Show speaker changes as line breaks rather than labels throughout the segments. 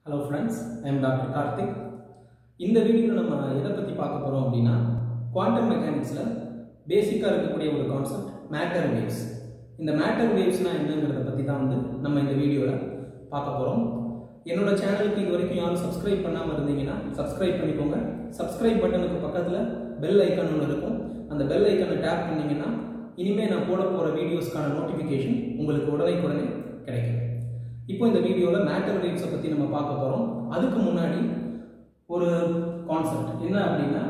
Hello friends, I am Dr. Karthik. இந்த வீடியோல நம்ம எதை பத்தி பார்க்க போறோம் அப்படினா குவாண்டம் மெக்கானிக்ஸ்ல பேசிக்கா இருக்கக்கூடிய ஒரு கான்செப்ட் மேட்டர் வேவ்ஸ். இந்த மேட்டர் வேவ்ஸ்னா என்னங்கறத பத்தி தான் நம்ம இந்த வீடியோல பார்க்க போறோம். என்னோட சேனலுக்கு இதுவரைக்கும் யாரும் Subscribe பண்ணாம இருந்தீங்கன்னா Subscribe பண்ணிக்கோங்க. Subscribe பட்டனுக்கு பக்கத்துல பெல் ஐகான் ஒன்னு இருக்கும். அந்த பெல் ஐகானை டேப் பண்ணீங்கன்னா இனிமே நான் போட போற வீடியோஸ்க்கான நோட்டிஃபிகேஷன் உங்களுக்கு உடனே கிடைக்கும். இப்போ இந்த வீடியோல மேட்டர் வேவ்ஸ் பத்தி நம்ம பார்க்க போறோம். அதுக்கு முன்னாடி ஒரு கான்செப்ட் என்ன அப்படினா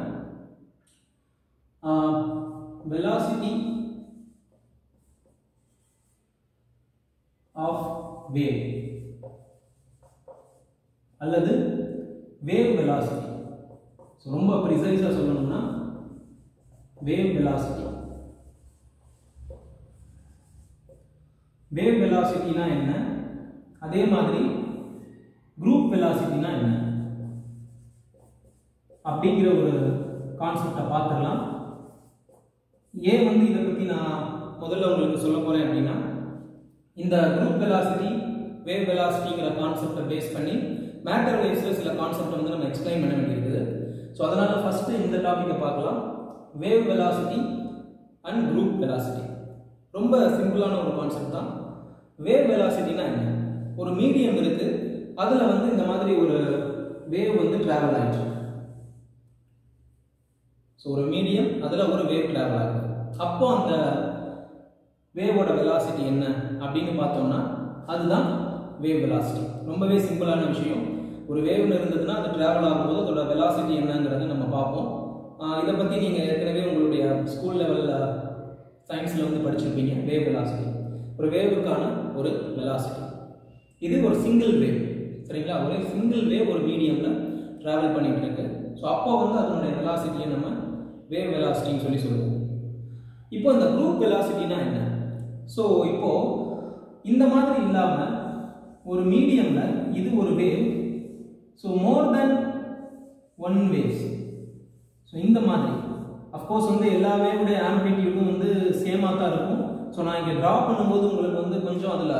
velocity of wave அல்லது wave velocity. ரொம்ப ப்ரிசைஸா சொல்லணும்னா wave velocity. wave velocity னா என்ன? அதே மாதிரி group velocity னா என்ன அப்படிங்கிற ஒரு கான்செப்டை பார்த்துடலாம். ஏன் இதை பத்தி நான் முதல்ல உங்களுக்கு சொல்ல போறேன் அப்படின்னா இந்த group velocity wave velocityங்கிற கான்செப்டை பேஸ் பண்ணி மேட்டர் வேவ்ஸ்ல சில கான்செப்ட் நம்ம எக்ஸ்பிளைன் பண்ண வேண்டியிருக்குது. ஸோ அதனால ஃபர்ஸ்ட் இந்த டாபிக்கை பார்க்கலாம். wave velocity and group velocity. ரொம்ப சிம்பிளான ஒரு கான்செப்ட் தான். wave velocity னா என்ன? ஒரு மீடியம் இருக்கு, அதுல இந்த மாதிரி ஒரு வேவ் டிராவல் ஆயிடுச்சு. ஸோ ஒரு மீடியம் அதுல ஒரு வேவ் டிராவல் ஆகுது. அப்போ அந்த வேவோட வெலாசிட்டி என்ன அப்படின்னு பார்த்தோம்னா அதுதான் வேவ் வெலாசிட்டி. ரொம்பவே சிம்பிளான விஷயம். ஒரு வேவ்ல இருந்ததுன்னா அது டிராவல் ஆகும்போது அதோட வெலாசிட்டி என்னங்கிறத நம்ம பார்ப்போம். இதை பத்தி நீங்க ஏற்கனவே உங்களுடைய ஸ்கூல் லெவல்ல சயின்ஸ்ல படிச்சிருப்பீங்க. வேவ் வெலாசிட்டி ஒரு வேவுக்கான ஒரு வெலாசிட்டி. இது ஒரு சிங்கிள் வேவ், சரிங்களா? ஒரு சிங்கிள் வேவ் ஒரு மீடியம்ல டிராவல் பண்ணிட்டு இருக்கு. ஸோ அப்போ அதனுடைய வெலாசிட்டியை நம்ம வேவ் வெலாசிட்டின்னு சொல்லுவோம். இப்போ இந்த குரூப் வெலாசிட்டினா என்ன? ஸோ இப்போ இந்த மாதிரி இல்லாம ஒரு மீடியம்ல இது ஒரு வேவ், ஸோ மோர் தென் ஒன் வேவ்ஸ். ஸோ இந்த மாதிரி அஃப்கோர்ஸ் எல்லா வேவுடைய ஆம்பிளிட்யூடும் சேமா தான் இருக்கும். ஸோ நான் இங்கே ட்ரா பண்ணும்போது உங்களுக்கு கொஞ்சம் அதில்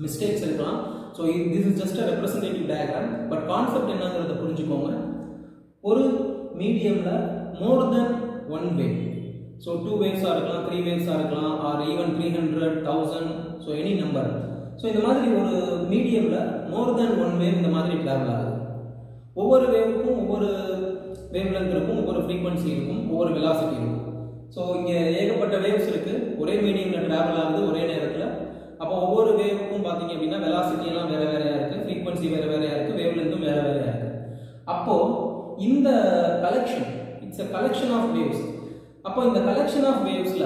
மிஸ்டேக்ஸ் இருக்கலாம். So this is just a representative diagram. But concept என்னங்கிறத புரிஞ்சுக்கோங்க. ஒரு மீடியம்ல மோர் தென் ஒன் வேவ், ஸோ 2 வேவ்ஸாக இருக்கலாம், 3 வேவ்ஸாக இருக்கலாம், R even 300, 1000, so any number. So இந்த மாதிரி ஒரு மீடியம்ல மோர் தென் ஒன் வேவ் இந்த மாதிரி டிராவல் ஆகுது. ஒவ்வொரு வேவுக்கும் ஒவ்வொரு வேவ் லென்த் இருக்கும், ஒவ்வொரு ஃப்ரீக்வன்சி இருக்கும், ஒவ்வொரு வெலாசிட்டி இருக்கும். ஸோ இங்கே ஏகப்பட்ட வேவ்ஸ் இருக்கு, ஒரே மீடியம்ல டிராவல் ஆகுது ஒரே நேரத்தில். அப்போ ஒவ்வொரு வேவுக்கும் பார்த்தீங்க அப்படின்னா வெலாசிட்டி எல்லாம் வேற வேறையா இருக்கு, ஃப்ரீக்வன்சி வேற வேறையா இருக்கு, வேவ் லென்த்தும் வேற வேறையா இருக்கு. அப்போ இந்த collection it's a collection of waves. அப்போ இந்த கலெக்ஷன் ஆஃப் வேவ்ஸ்ல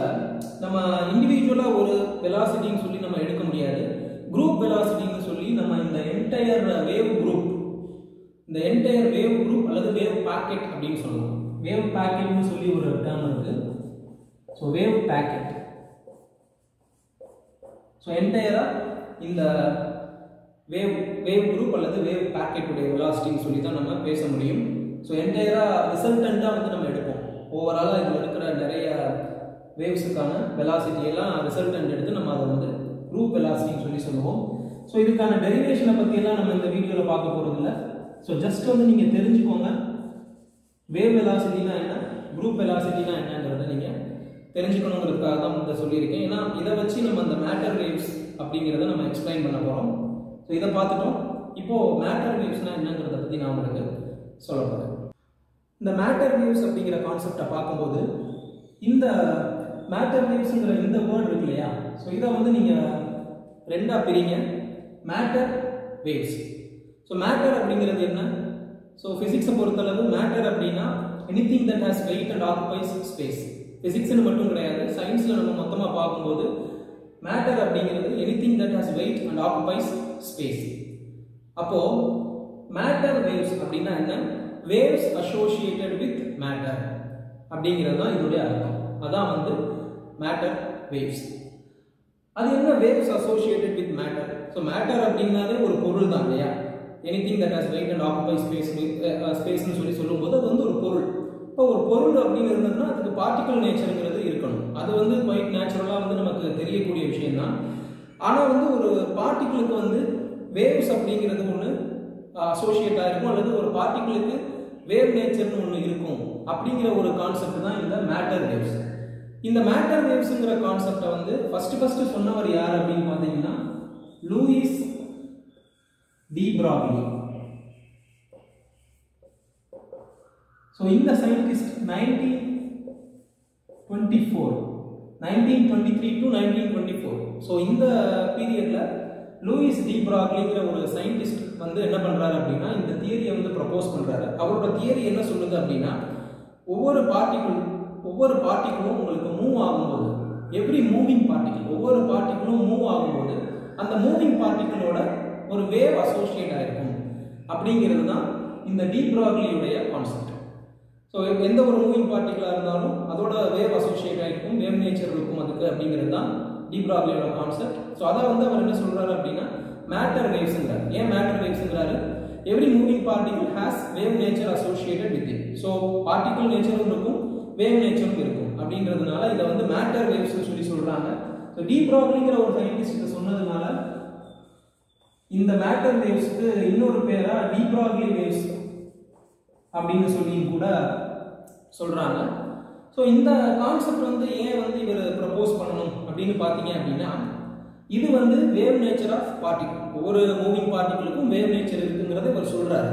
நம்ம இண்டிவிஜுவலா ஒரு வெலாசிட்டின்னு சொல்லி நம்ம எடுக்க முடியாது. குரூப் வெலாசிட்டின்னு சொல்லி நம்ம இந்த என்டையர் வேவ் குரூப், இந்த என்டையர் வேவ் குரூப் அல்லது வேவ் பாக்கெட் அப்படின்னு சொல்லுவோம். வேவ் பாக்கெட்னு சொல்லி ஒரு டேர்ம் இருக்கு. ஸோ வேவ் பாக்கெட், ஸோ என்டையரா இந்த வேவ் குரூப் அல்லது வேவ் பாக்கெட் உடைய வெலாசிட்டின்னு சொல்லி தான் நம்ம பேச முடியும். ஸோ என்டையரா ரிசல்டண்டா நம்ம எடுப்போம். ஓவராலா இதில் இருக்கிற நிறைய வேவ்ஸுக்கான வெலாசிட்டி எல்லாம் ரிசல்டன்ட் எடுத்து நம்ம அதை குரூப் வெலாசிட்டின்னு சொல்லி சொல்லுவோம். ஸோ இதுக்கான டெரிவேஷனை பத்தி எல்லாம் நம்ம இந்த வீடியோல பார்க்க போறது இல்லை. ஸோ ஜஸ்ட் நீங்க தெரிஞ்சுக்கோங்க வேவ் வெலாசிட்டினா என்ன, குரூப் வெலாசிட்டினா என்னங்கிறத நீங்க தெரிஞ்சுக்கணுங்கிறதுக்காக தான் இதை சொல்லியிருக்கேன். ஏன்னா இதை வச்சு நம்ம அந்த மேட்டர் வேவ்ஸ் அப்படிங்கிறத நம்ம எக்ஸ்பிளைன் பண்ண போறோம். ஸோ இதை பார்த்துட்டோம். இப்போ மேட்டர் வேவ்ஸ்னா என்னங்கிறத பத்தி நான் உங்களுக்கு சொல்ல போறேன். இந்த மேட்டர் வேவ்ஸ் அப்படிங்கிற கான்செப்டை பார்க்கும்போது இந்த மேட்டர் வேவ்ஸ்ங்கிற இந்த வேர்ட் இருக்கு இல்லையா, ஸோ இதை நீங்க ரெண்டா பிரிங்க. Matter waves. ஸோ மேட்டர் அப்படிங்கிறது என்ன? ஸோ பிசிக்ஸை பொறுத்தளவு மேட்டர் அப்படின்னா anything that has weight and occupies space. பிசிக்ஸ்னு மட்டும் கிடையாது, சயின்ஸ்ல நம்ம மொத்தமாக பார்க்கும்போது மேட்டர் அப்படிங்கிறது anything that has weight and occupies space. அப்போ மேட்டர் வேவ்ஸ் அப்படின்னா என்ன? வேவ்ஸ் அசோசியேட்டட் வித் மேட்டர் அப்படிங்கிறது தான் இதோடைய அர்த்தம். அதான் மேட்டர் வேவ்ஸ். அது என்ன waves associated with matter? So matter அப்படின்னாலே ஒரு பொருள் தான் இல்லையா? Anything that has weight and occupies ஸ்பேஸ்னு சொல்லும்போது அது ஒரு பொருள். இப்போ ஒரு பொருள் அப்படின்னு இருந்ததுன்னா அதுக்கு பார்ட்டிகல் நேச்சருங்கிறது இருக்கணும். அது குவைட் நேச்சுரலாக நமக்கு தெரியக்கூடிய விஷயம் தான். ஆனால் ஒரு பார்ட்டிகளுக்கு வேவ்ஸ் அப்படிங்கிறது ஒன்று அசோசியேட் ஆயிருக்கும் அல்லது ஒரு பார்ட்டிகிளுக்கு வேவ் நேச்சர்னு ஒன்று இருக்கும் அப்படிங்கிற ஒரு கான்செப்ட் தான் இந்த மேட்டர் வேவ்ஸ். இந்த மேட்டர் வேவ்ஸ்ங்கிற கான்செப்டை வந்து ஃபர்ஸ்ட் சொன்னவர் யார் அப்படின்னு பார்த்தீங்கன்னா லூயிஸ் டி பிராக்லி. ஸோ இந்த சயின்டிஸ்ட் 1923 to 1924. ஸோ இந்த பீரியட்ல லூயிஸ் டி பிராக்லிங்கிற ஒரு சயின்டிஸ்ட் வந்து என்ன பண்றாரு அப்படின்னா இந்த தியரியை வந்து ப்ரப்போஸ் பண்றாரு. அவரோட தியரி என்ன சொல்லுது அப்படின்னா ஒவ்வொரு பார்ட்டிகிளும் உங்களுக்கு மூவ் ஆகும்போது எவ்ரி மூவிங் பார்ட்டிகிள் ஒவ்வொரு பார்ட்டிகிளும் மூவ் ஆகும்போது அந்த மூவிங் பார்ட்டிகிளோட ஒரு வேவ் அசோசியேட் ஆயிருக்கும் அப்படிங்கிறது தான் இந்த டி பிராக்லியுடைய கான்செப்ட். ஸோ எந்த ஒரு மூவிங் பார்ட்டிகிளாக இருந்தாலும் அதோட வேவ் அசோசியேட் ஆகிருக்கும், வேவ் நேச்சர் இருக்கும் அதுக்கு அப்படிங்கிறது தான் டி பிராக்லியோட கான்செப்ட். ஸோ அதை வந்து அவர் என்ன சொல்றாரு அப்படின்னா மேட்டர் வேவ்ஸ்ங்கிறார். ஏன் மேட்டர் வேவ்ஸ்ங்கிறாரு? Every moving particle has wave nature associated with it. So particle நேச்சரும் இருக்கும், வேவ் நேச்சரும் இருக்கும் அப்படின்றதுனால இதை வந்து மேட்டர் வேவ்ஸ் சொல்லி சொல்றாங்க. ஸோ டி பிராக்லிங்கிற ஒரு சயின்டிஸ்ட் இதை சொன்னதுனால இந்த மேட்டர் வேவ்ஸ்க்கு இன்னொரு பேரா டி பிராக்லி வேவ்ஸ் அப்படின்னு சொல்லி கூட சொல்றாங்க. ஸோ இந்த கான்செப்ட் வந்து ஏன் வந்து இவர் ப்ரப்போஸ் பண்ணணும் அப்படின்னு பார்த்தீங்க அப்படின்னா இது வந்து வேவ் நேச்சர் ஆஃப் பார்ட்டிகிள். ஒவ்வொரு மூவிங் பார்ட்டிகிளுக்கும் வேவ் நேச்சர் இருக்குங்கிறத இவர் சொல்றாரு.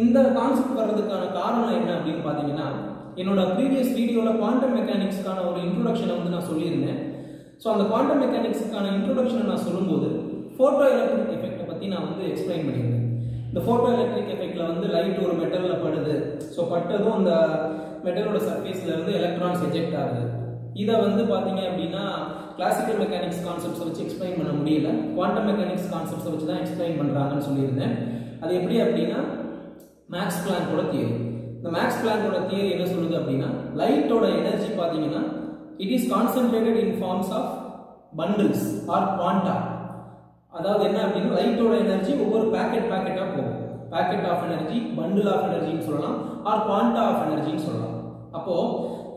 இந்த கான்செப்ட் வர்றதுக்கான காரணம் என்ன அப்படின்னு பார்த்தீங்கன்னா என்னோட ப்ரீவியஸ் வீடியோவில் குவாண்டம் மெக்கானிக்ஸ்க்கான ஒரு இன்ட்ரோடக்ஷனை வந்து நான் சொல்லியிருந்தேன். ஸோ அந்த குவாண்டம் மெக்கானிக்ஸுக்கான இன்ட்ரோடக்ஷனை நான் சொல்லும்போது ஃபோட்டோ எலக்ட்ரிக் எஃபெக்டை பற்றி நான் வந்து எக்ஸ்பிளைன் பண்ணியிருந்தேன். இந்த ஃபோட்டோ எலக்ட்ரிக் எஃபெக்ட்ல வந்து லைட் ஒரு மெட்டலில் படுது. ஸோ பட்டதும் அந்த மெட்டலோட சர்ஃபேஸ்ல இருந்து எலக்ட்ரான்ஸ் எஜெக்ட் ஆகுது. இதை வந்து பார்த்தீங்க அப்படின்னா கிளாசிக்கல் மெக்கானிக்ஸ் கான்செப்ட்ஸை வச்சு எக்ஸ்பிளைன் பண்ண முடியல, குவாண்டம் மெக்கானிக்ஸ் கான்செப்ட்ஸை வச்சு தான் எக்ஸ்பிளைன் பண்ணுறாங்கன்னு சொல்லியிருந்தேன். அது எப்படி அப்படின்னா மேக்ஸ் பிளாங்கோட தியரி. இந்த மேக்ஸ் பிளாங்கோட தியரி என்ன சொல்லுது அப்படின்னா லைட்டோட எனர்ஜி பார்த்தீங்கன்னா it is concentrated in forms of bundles or quanta. அதாவது என்ன அப்படின்னா லைட்டோட எனர்ஜி ஒவ்வொரு பேக்கெட்டாக போகும். Packet of energy, bundle of எனர்ஜின்னு சொல்லலாம், ஆர் குவாண்டா ஆஃப் எனர்ஜின்னு சொல்லலாம். அப்போ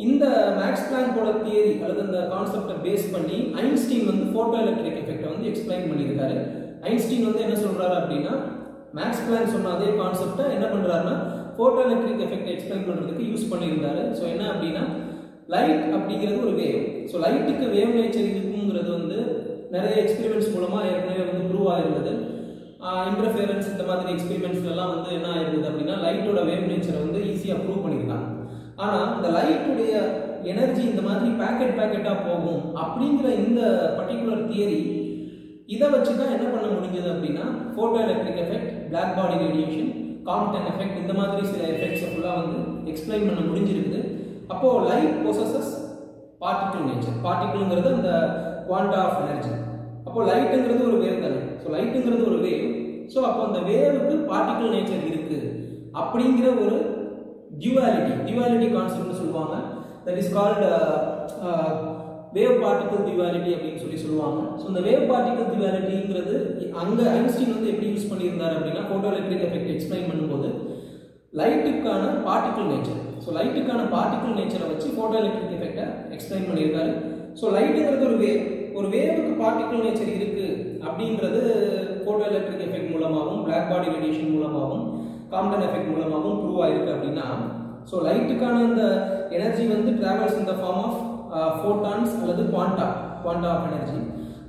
இந்த மேக்ஸ் பிளாங்கோட தியரி அல்லது இந்த கான்செப்டை பேஸ் பண்ணி ஐன்ஸ்டீன் வந்து ஃபோட்டோ எலக்ட்ரிக் எஃபெக்டை வந்து எக்ஸ்பிளைன் பண்ணியிருக்காரு. ஐன்ஸ்டீன் வந்து என்ன சொல்றாரு அப்படின்னா மேக்ஸ் பிளாங்க் சொன்ன அதே கான்செப்டை என்ன பண்றாருன்னா ஃபோட்டோ எலக்ட்ரிக் எஃபெக்டை எக்ஸ்பிளைன் பண்றதுக்கு யூஸ் பண்ணியிருந்தாரு. ஸோ என்ன அப்படின்னா லைட் அப்படிங்கிறது ஒரு வேவ். ஸோ லைட்டுக்கு வேவ் நேச்சர் இருக்குங்கிறது வந்து நிறைய எக்ஸ்பெரிமெண்ட்ஸ் மூலமா ஏற்கனவே வந்து ப்ரூவ் ஆயிருந்தது. இன்டர்ஃபியரன்ஸ் இந்த மாதிரி எக்ஸ்பெரிமெண்ட்ஸ்லாம் வந்து என்ன ஆயிருந்தது அப்படின்னா லைட்டோட வேவ் நேச்சரை வந்து ஈஸியாக ப்ரூவ் பண்ணியிருக்காங்க. ஆனால் இந்த லைட்டுடைய எனர்ஜி இந்த மாதிரி பேக்கெட்டாக போகும் அப்படிங்கிற இந்த பர்டிகுலர் தியரி இதை வச்சு தான் என்ன பண்ண முடிஞ்சது அப்படின்னா photoelectric effect, black body radiation, Compton effect இந்த மாதிரி சில எஃபெக்ட்ஸை ஃபுல்லாக வந்து எக்ஸ்பிளைன் பண்ண முடிஞ்சிருக்குது. அப்போது லைட் பொசஸஸ் பார்ட்டிகிள் நேச்சர். பார்ட்டிகிள்ங்கிறது அந்த குவாண்டா ஆஃப் எனர்ஜி. அப்போ லைட்டுங்கிறது ஒரு வேவ் தானே. ஸோ லைட்டுங்கிறது ஒரு வேவ். ஸோ அப்போ அந்த வேவுக்கு பார்ட்டிகிள் நேச்சர் இருக்கு அப்படிங்கிற ஒரு டியூவாலிட்டி கான்செப்ட்னு சொல்லுவாங்க. That is called wave particle duality அப்படின்னு சொல்லி சொல்லுவாங்க. ஸோ இந்த வேவ் பார்ட்டிகிள் டியூவாலிட்டிங்கிறது அங்கே ஐன்ஸ்டீன் வந்து எப்படி யூஸ் பண்ணியிருந்தார் அப்படின்னா ஃபோட்டோ எலக்ட்ரிக் எஃபெக்ட் எக்ஸ்பிளைன் பண்ணும்போது லைட்டுக்கான பார்ட்டிகிள் நேச்சர், ஸோ லைட்டுக்கான பார்ட்டிகிள் நேச்சரை வச்சு ஃபோட்டோ எலக்ட்ரிக் எஃபெக்டை எக்ஸ்பிளைன் பண்ணியிருக்காரு. ஸோ லைட்டுங்கிறது ஒரு வேவுக்கு பார்ட்டிகிள் நேச்சர் இருக்கு அப்படின்றது ஃபோட்டோ எலக்ட்ரிக் எஃபெக்ட் மூலமாகவும், பிளாக் பாடி ரேடியேஷன் மூலமாகவும், காம்ப்டன் எஃபெக்ட் மூலமாகவும் ப்ரூவ் ஆயிருக்கு அப்படின்னா ஸோ லைட்டுக்கான அந்த எனர்ஜி வந்து travels in the form of photons அல்லது குவாண்டா ஆஃப் எனர்ஜி.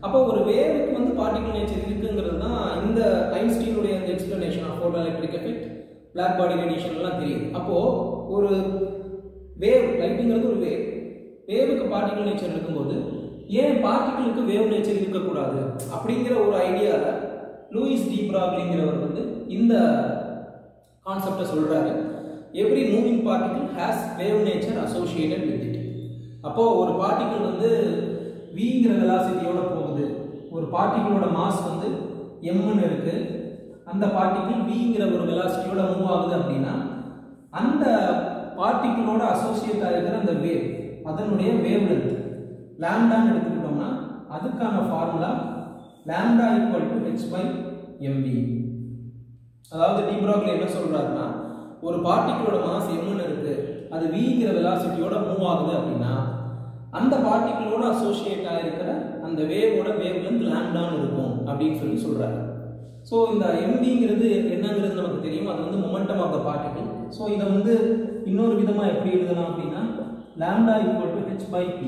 அப்போ ஒரு வேவுக்கு வந்து பார்ட்டிகிள் நேச்சர் இருக்குங்கிறது தான் இந்த ஐன்ஸ்டீனுடைய அந்த explanation of photoelectric effect, black body radiation எல்லாம் தெரியுது. அப்போ ஒரு வேவ், லைட்டுங்கிறது ஒரு வேவுக்கு பார்ட்டிகிள் நேச்சர் இருக்கும்போது ஏன் பார்ட்டிகிளுக்கு வேவ் நேச்சர் இருக்கக்கூடாது அப்படிங்கிற ஒரு ஐடியாவில் லூயிஸ் டி பிராக்லிங்கிறவர் வந்து இந்த கான்செப்டை சொல்றாரு. Every moving particle has wave nature associated with it. அப்போ ஒரு பார்ட்டிகிள் வந்து விங்கிற வெலாசிட்டியோட போகுது. ஒரு பார்ட்டிகிளோட மாஸ் வந்து எம்னு இருக்கு. அந்த பார்ட்டிகிள் விங்கிற ஒரு வெலாசிட்டியோட மூவ் ஆகுது அப்படின்னா அந்த பார்ட்டிகிளோட அசோசியேட் ஆகிருக்கிற அந்த வேவ், அதனுடைய வேவ் லென்த் லாம்டான்னு எடுத்துக்கிட்டோம்னா அதுக்கான formula lambda equal to h/mv. அதாவது டி பிராக்லி என்ன சொல்றாருன்னா ஒரு பார்ட்டிகிளோட மாஸ் எம்னு இருக்கு, அது விங்கிற வெலாசிட்டியோட மூவ் ஆகுது அப்படின்னா அந்த பார்ட்டிகிளோட அசோசியேட் ஆகிருக்கிற அந்த வேவோட வேவ் லென்த் லாம்டான்னு இருக்கும் அப்படின்னு சொல்லி சொல்றாரு. ஸோ இந்த எம்விங்கிறது என்னங்கிறது நமக்கு the particle. So இதை வந்து இன்னொரு விதமா எப்படி எழுதலாம் அப்படின்னா lambda equal to h by p.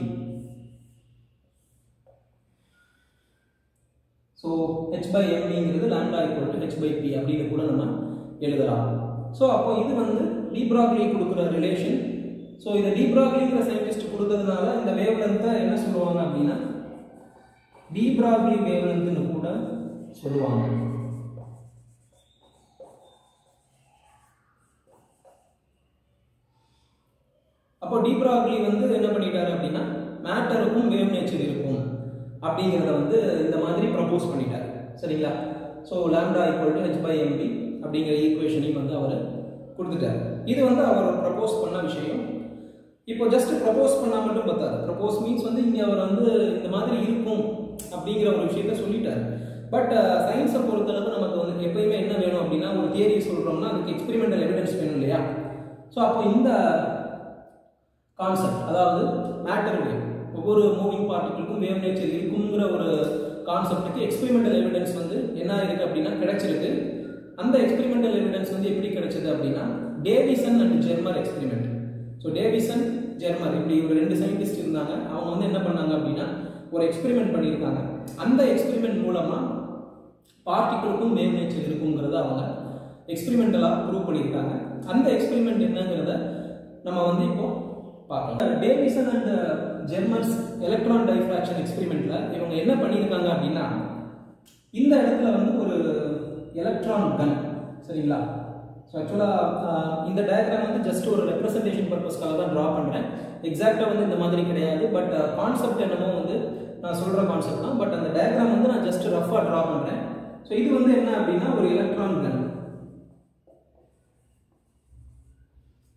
So h by m ங்கிறது lambda equal to h by p அப்படின்னு கூட நம்ம எழுதலாம். So அப்போ இது வந்து டி ப்ராக்லி கொடுக்கிற ரிலேஷன். So இத டி ப்ராக்லிங்கிற சயின்டிஸ்ட் கொடுத்ததுனால இந்த வேவ் லென்த்தை என்ன சொல்லுவாங்க அப்படின்னா டி ப்ராக்லி வேவ் லென்த்னு கூட சொல்லுவாங்க. அப்போ டி ப்ராக்லி வந்து என்ன பண்ணிட்டாரு அப்படின்னா மேட்டருக்கும் வேவ் நேச்சர் இருக்கும் அப்படிங்கிறத வந்து இந்த மாதிரி ப்ரப்போஸ் பண்ணிட்டாரு. சரிங்களா? So lambda equal to h by mb அப்படிங்கிற ஈக்குவேஷனையும் வந்து அவர் கொடுத்துட்டாரு. இது வந்து அவர் ப்ரப்போஸ் பண்ண விஷயம். இப்போ ஜஸ்ட் ப்ரப்போஸ் பண்ணா மட்டும் பார்த்தாரு. ப்ரப்போஸ் மீன்ஸ் வந்து இங்கே அவர் வந்து இந்த மாதிரி இருக்கும் அப்படிங்கிற ஒரு விஷயத்த சொல்லிட்டாரு. பட் சயின்ஸை பொறுத்தளவு நமக்கு வந்து எப்பயுமே என்ன வேணும் அப்படின்னா ஒரு தியரி சொல்கிறோம்னா அதுக்கு எக்ஸ்பெரிமெண்டல் எவிடன்ஸ் வேணும் இல்லையா? ஸோ அப்போ இந்த கான்செப்ட், அதாவது மேட்டர் வேவ், ஒவ்வொரு மூவிங் பார்ட்டிகளுக்கும் வேவ் நேச்சர் இருக்குங்கிற ஒரு கான்செப்டுக்கு எக்ஸ்பெரிமெண்டல் எவிடன்ஸ் வந்து என்ன இருக்கு அப்படின்னா கிடைச்சிருக்கு. அந்த எக்ஸ்பெரிமெண்டல் எவிடன்ஸ் வந்து எப்படி கிடைச்சது அப்படின்னா Davisson and Germer experiment. So Davisson Germer இப்படி ஒரு ரெண்டு சயின்டிஸ்ட் இருந்தாங்க. அவங்க வந்து என்ன பண்ணாங்க அப்படின்னா ஒரு எக்ஸ்பெரிமெண்ட் பண்ணியிருக்காங்க. அந்த எக்ஸ்பெரிமெண்ட் மூலமா பார்ட்டிகளுக்கும் வேவ் நேச்சர் இருக்குங்கிறத அவங்க எக்ஸ்பெரிமெண்டலாக ப்ரூவ் பண்ணியிருக்காங்க. அந்த எக்ஸ்பெரிமெண்ட் என்னங்கிறத நம்ம வந்து இப்போ பார்க்கலாம். டேவிசன் அண்ட் ஜெர்மர்ஸ் எலக்ட்ரான் டைஃப்ராக்ஷன் எக்ஸ்பெரிமெண்ட்ல இவங்க என்ன பண்ணியிருக்காங்க அப்படின்னா இந்த இடத்துல வந்து ஒரு எலக்ட்ரான் கன். சரிங்களா? ஸோ ஆக்சுவலாக இந்த டயக்ராம் வந்து ஜஸ்ட் ஒரு ரெப்ரசன்டேஷன் பர்பஸ்க்காக தான் ட்ரா பண்ணுறேன். எக்ஸாக்டாக வந்து இந்த மாதிரி கிடையாது. பட் கான்செப்ட் என்னமோ வந்து நான் சொல்கிற கான்செப்ட் தான். பட் அந்த டயக்ராம் வந்து நான் ஜஸ்ட் ரஃபாக ட்ரா பண்ணுறேன். ஸோ இது வந்து என்ன அப்படின்னா ஒரு எலக்ட்ரான் கன்.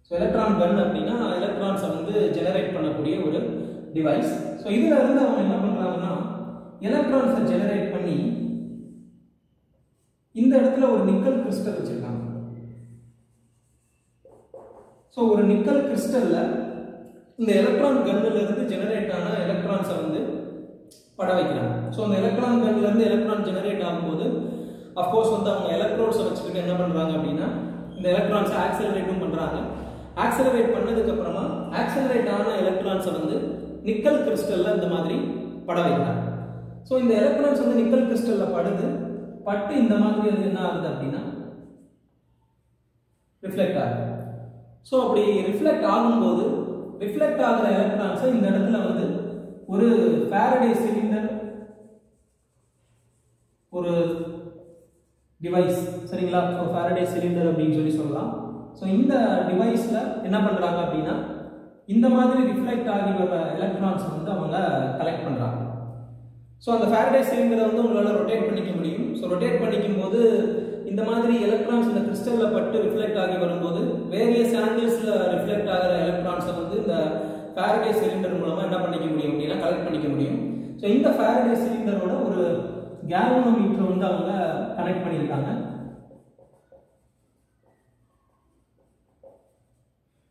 ஸோ எலக்ட்ரான் கன் அப்படின்னா எலக்ட்ரான்ஸை வந்து ஜெனரேட் பண்ணக்கூடிய ஒரு டிவைஸ். ஸோ இதுல இருந்து அவங்க என்ன பண்றாங்கன்னா எலக்ட்ரான்ஸை ஜெனரேட் பண்ணி இந்த இடத்துல ஒரு நிக்கல் கிறிஸ்டல் வச்சிருக்காங்க. ஸோ ஒரு நிக்கல் கிறிஸ்டல்ல இந்த எலக்ட்ரான் கன்ல இருந்து ஜெனரேட் ஆன எலக்ட்ரான்ஸை வந்து பட வைக்கிறாங்க. ஸோ அந்த எலக்ட்ரான் கன்ல இருந்து எலக்ட்ரான் ஜெனரேட் ஆகும்போது அஃப்கோர்ஸ் வந்து அவங்க எலக்ட்ரோட்ஸை வச்சுக்கிட்டு என்ன பண்றாங்க அப்படின்னா இந்த எலக்ட்ரான்ஸை ஆக்சலரேட்டும் பண்றாங்க. ஆக்சலரேட் பண்ணதுக்கு அப்புறமா ஆக்சலரேட் ஆன எலக்ட்ரான்ஸை வந்து நிக்கல் கிறிஸ்டல்ல இந்த மாதிரி பட வைக்கிறாங்க. ஸோ இந்த எலக்ட்ரான்ஸ் வந்து நிக்கல் கிறிஸ்டல்ல பட்டு இந்த மாதிரி அது என்ன ஆகுது அப்படின்னா ரிஃப்ளெக்ட் ஆகுது. ஸோ அப்படி ரிஃப்ளெக்ட் ஆகும்போது ரிஃப்ளெக்ட் ஆகிற எலக்ட்ரான்ஸை இந்த இடத்துல வந்து ஒரு ஃபாரடே சிலிண்டர் ஒரு டிவைஸ். சரிங்களா? ஸோ ஃபாரடே சிலிண்டர் அப்படின்னு சொல்லலாம். ஸோ இந்த டிவைஸ்ல என்ன பண்றாங்க அப்படின்னா இந்த மாதிரி ரிஃப்ளெக்ட் ஆகி வர எலக்ட்ரான்ஸ் வந்து அவங்க கலெக்ட் பண்றாங்க. ஸோ அந்த ஃபாரடே சிலிண்டரை வந்து உங்களால் ரொட்டேட் பண்ணிக்க முடியும். ஸோ ரொட்டேட் பண்ணிக்கும் போது இந்த மாதிரி எலக்ட்ரான்ஸ் இந்த கிறிஸ்டல்ல பட்டு ரிஃப்ளெக்ட் ஆகி வரும்போது வேரியஸ் ஆங்கிள்ஸ்ல ரிஃப்ளெக்ட் ஆகிற எலக்ட்ரான்ஸை வந்து இந்த ஃபாரடே சிலிண்டர் மூலமா என்ன பண்ணிக்க முடியும் அப்படின்னா கலெக்ட் பண்ணிக்க முடியும். ஸோ இந்த ஃபாரடே சிலிண்டரோட ஒரு கேல்வனோமீட்டர் வந்து அவங்க கனெக்ட் பண்ணியிருக்காங்க.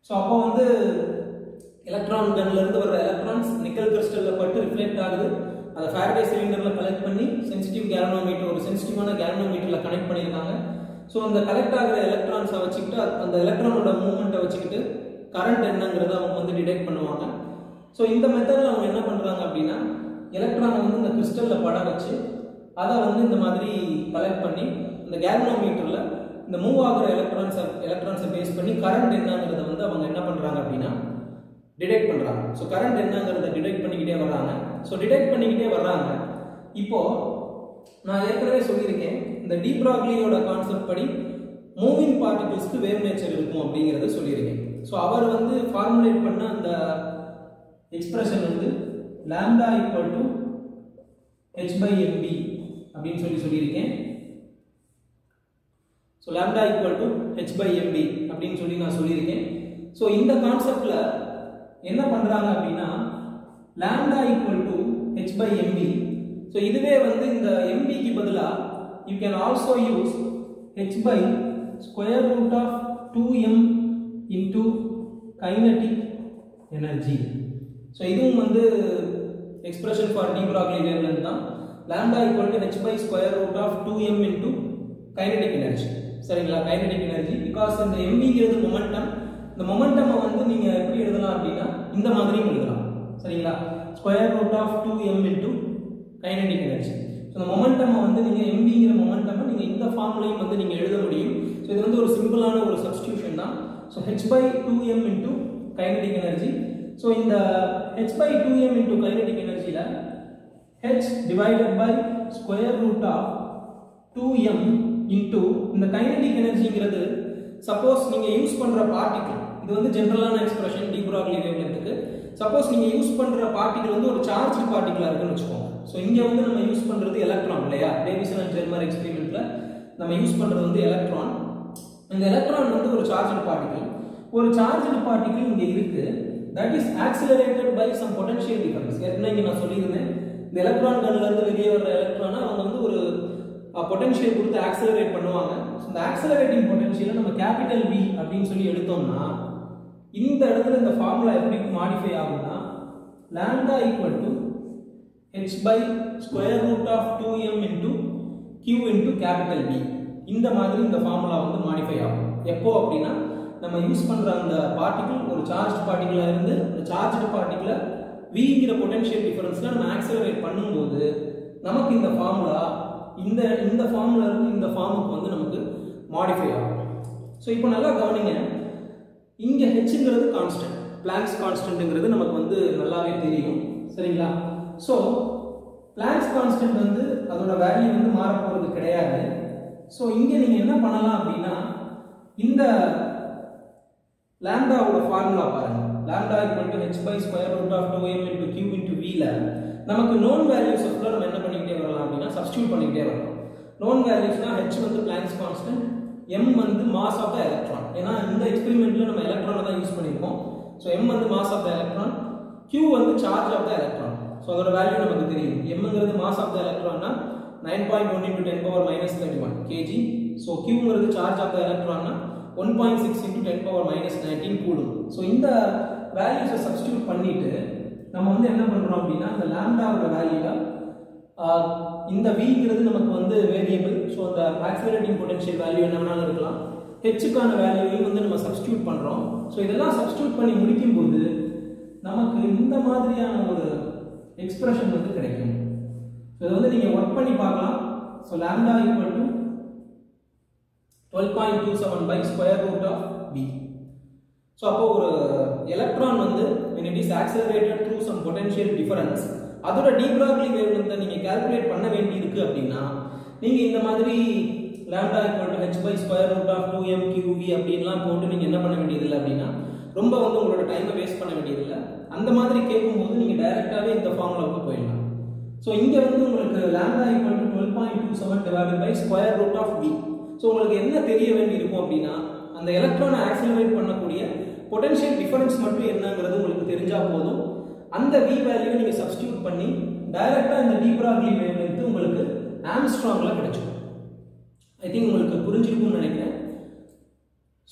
ஸோ அப்போ வந்து எலக்ட்ரான் கன்ல இருந்து வர எலக்ட்ரான்ஸ் நிக்கல் கிறிஸ்டல்ல பட்டு ரிஃப்ளெக்ட் ஆகுது. அதை ஃபாரடே சிலிண்டர்ல கலெக்ட் பண்ணி சென்சிட்டிவ் கேல்வனோமீட்டர் ஒரு சென்சிட்டிவான கேல்வனோமீட்டர்ல கனெக்ட் பண்ணியிருக்காங்க. ஸோ அந்த கலெக்ட் ஆகிற எலக்ட்ரான்ஸை வச்சுக்கிட்டு அந்த எலக்ட்ரானோட மூவ்மெண்ட்டை வச்சுக்கிட்டு கரண்ட் என்னங்கிறத அவங்க வந்து டிடெக்ட் பண்ணுவாங்க. ஸோ இந்த மெத்தடில் அவங்க என்ன பண்ணுறாங்க அப்படின்னா எலக்ட்ரானை வந்து இந்த கிறிஸ்டல்ல பட வச்சு அதை வந்து இந்த மாதிரி கலெக்ட் பண்ணி இந்த கேல்வனோமீட்டரில் இந்த மூவ் ஆகிற எலக்ட்ரான்ஸை பேஸ் பண்ணி கரண்ட் என்னங்கிறத வந்து அவங்க என்ன பண்ணுறாங்க அப்படின்னா டிடெக்ட் பண்ணுறாங்க. ஸோ கரண்ட் என்னங்கிறத டிடெக்ட் பண்ணிக்கிட்டே வர்றாங்க. ஸோ டிடெக்ட் பண்ணிக்கிட்டே வர்றாங்க. இப்போ நான் ஏற்கனவே சொல்லியிருக்கேன் இந்த டி ப்ராக்லியோட கான்செப்ட் படி மூவிங் பார்ட்டிகல்ஸ்க்கு வேவ் நேச்சர் இருக்கும் அப்படிங்கிறத சொல்லியிருக்கேன். ஸோ அவர் வந்து ஃபார்முலேட் பண்ண அந்த எக்ஸ்பிரஷன் வந்து lambda equal to h by mb அப்படின்னு சொல்லியிருக்கேன். So lambda equal to h by mb அப்படின்னு நான் சொல்லியிருக்கேன். ஸோ இந்த கான்செப்ட்ல என்ன பண்றாங்க அப்படின்னா lambda equal to h by mb. So இதுவே வந்து இந்த mb க்கு பதிலா you can also use h by square root of 2m into kinetic energy. So இதுவும் வந்து expression for de Broglie wavelength தான். Lambda equal to h by square root of 2m into kinetic energy. சரிங்களா, kinetic energy. Because இந்த mvங்கிறது momentum. இந்த momentum வந்து நீங்க எப்படி எழுதலாம் அப்படின்னா இந்த மாதிரியும் எழுதலாம். சரிங்களா, square root of 2m into kinetic energy. So இந்த மொமெண்டம் வந்து நீங்க mvங்கிற மொமெண்டம் நீங்க இந்த ஃபார்முலையும் வந்து நீங்க எழுத முடியும். ஸோ இது வந்து ஒரு சிம்பிளான ஒரு சப்ஸ்டிடியூஷன் தான். So h/2m into kinetic energy. So இந்த h/2m இன்டு கைனடிக் எனர்ஜியில் h divided by square root of 2m into இந்த கைனடிக் எனர்ஜிங்கிறது சப்போஸ் நீங்க யூஸ் பண்ற பார்ட்டிகிள், இது வந்து ஜெனரலான எக்ஸ்பிரஷன் டி ப்ராக்லி வேவ்லென்த்துக்கு. சப்போஸ் நீங்க யூஸ் பண்ற பார்ட்டிகிள் வந்து ஒரு சார்ஜ் பார்ட்டிகிளா இருக்குன்னு வச்சுக்கோங்க. ஸோ இங்க வந்து நம்ம யூஸ் பண்றது எலக்ட்ரான் இல்லையா, டேவிசன் அண்ட் ஜெர்மர் எக்ஸ்பெரிமெண்ட்ல நம்ம யூஸ் பண்றது வந்து எலக்ட்ரான். இந்த எலக்ட்ரான் வந்து ஒரு சார்ஜ் பார்ட்டிகிள். ஒரு சார்ஜ் பார்ட்டிகிள் இங்க இருக்கு, that is accelerated by some potential difference. ஏற்கனவே நான் சொல்லியிருந்தேன், இந்த எலக்ட்ரான் கன்ல இருந்து வெளியே வர எலக்ட்ரானை அவங்க வந்து ஒரு பொட்டன்ஷியல் கொடுத்து ஆக்சலரேட் பண்ணுவாங்க. இந்த ஆக்சலரேட்டிங் பொட்டன்ஷியலை நம்ம கேபிட்டல் V அப்படின்னு சொல்லி எடுத்தோம்னா இந்த இடத்துல இந்த ஃபார்முலா எப்படி மாடிஃபை ஆகும்னா lambda equal to h by square root of 2m into q into capital V. இந்த மாதிரி இந்த ஃபார்முலா வந்து மாடிஃபை ஆகும். எப்போ அப்படின்னா நம்ம யூஸ் பண்ற அந்த பார்ட்டிகிள் ஒரு சார்ஜ் பார்ட்டிகிளா இருந்து அந்த சார்ஜ்டு பார்ட்டிகிளை Vங்கிற பொட்டன்ஷியல் டிஃபரன்ஸ்ல நம்ம ஆக்சலரேட் பண்ணும்போது நமக்கு இந்த ஃபார்முலா இந்த ஃபார்முலா இருந்து இந்த ஃபார்முக்கு வந்து நமக்கு மாடிஃபை ஆகும். ஸோ இப்போ நல்லா கவனிங்க, இங்க ஹெச்ங்கிறது கான்ஸ்டன்ட், பிளாங்க்ஸ் கான்ஸ்டன்ட்ங்கிறது நமக்கு வந்து நல்லாவே தெரியும். சரிங்களா, ஸோ பிளாங்க்ஸ் கான்ஸ்டன்ட் வந்து அதோட வேல்யூ வந்து மாற போறது கிடையாது. ஸோ இங்க நீங்க என்ன பண்ணலாம் அப்படின்னா இந்த லாம்டாவோட ஃபார்முலா பாருங்க, lambda equal to h by square root of 2m into q into v ல நமக்கு known values of நம்ம என்ன பண்ணிட்டே வரலாம் அப்படினா சப்ஸ்டிட்யூட் பண்ணிட்டே வரலாம். known valuesனா h வந்து Planck's constant, m வந்து mass of the electron. ஏனா இந்த எக்ஸ்பெரிமென்ட்ல நம்ம எலக்ட்ரானை தான் யூஸ் பண்ணிருக்கோம். சோ m வந்து mass of the electron, q வந்து charge of the electron. So அதோட வேல்யூ நமக்கு தெரியும். m ங்கிறது mass of the electron னா 9.1 into 10 power minus 31 kg. So q ங்கிறது charge of the electron னா 1.6 into 10 power minus 19 coulomb. So இந்த வேல்யூஸை சப்ஸ்டிட்யூட் பண்ணிட்டு நம்ம வந்து என்ன பண்றோம் அப்படின்னா அந்த லாம்டாவோட வேல்யூல இந்த vங்கிறது நமக்கு வந்து வேரியபிள். சோ அந்த ஆக்சிலரேட்டிங் பொட்டன்ஷியல் வேல்யூ என்ன வேணாலும் இருக்கலாம். h க்கான வேல்யூவையும் வந்து நம்ம சப்ஸ்டிட்யூட் பண்றோம். சோ இதெல்லாம் சப்ஸ்டிட்யூட் பண்ணி முடிக்கும்போது நமக்கு இந்த மாதிரியான ஒரு எக்ஸ்பிரஷன் வந்து கிடைக்கும். சோ இத வந்து நீங்க வர்க் பண்ணி பார்க்கலாம். So lambda equal to 12.27 by square root of v. So அப்போ ஒரு எலக்ட்ரான் வந்து when it is accelerated through some potential difference அதோட de Broglie wavelength நீங்க கால்குலேட் பண்ண வேண்டி இருக்கு அப்படினா நீங்க இந்த மாதிரி lambda equal to h by square root of 2m qv அப்படிலாம் போட்டு நீங்க என்ன பண்ண வேண்டியது இல்ல அப்படினா ரொம்ப வந்து உங்களோட டைமை வேஸ்ட் பண்ண வேண்டியது இல்ல. அந்த மாதிரி கேட்கும்போது நீங்க டைரக்டாவே இந்த ஃபார்முலாவுக்கு போயிடலாம். சோ இங்க வந்து உங்களுக்கு lambda equal to 12.27 divided by square root of v. So உங்களுக்கு என்ன தெரிய வேண்டி இருக்கும் அப்படினா அந்த எலக்ட்ரானை ஆக்சிலரேட் பண்ணக்கூடிய பொட்டன்ஷியல் டிஃபரன்ஸ் மட்டும் என்னங்கிறது உங்களுக்கு தெரிஞ்சா போதும். அந்த v வேல்யூவை நீங்க சப்ஸ்டிட்யூட் பண்ணி டைரக்டா இந்த de Broglie wavelength உங்களுக்கு ஆம்ஸ்ட்ராங்ல கிடைக்கும். ஐ திங்க் உங்களுக்கு புரிஞ்சிருக்கும்னு நினைக்கிறேன்.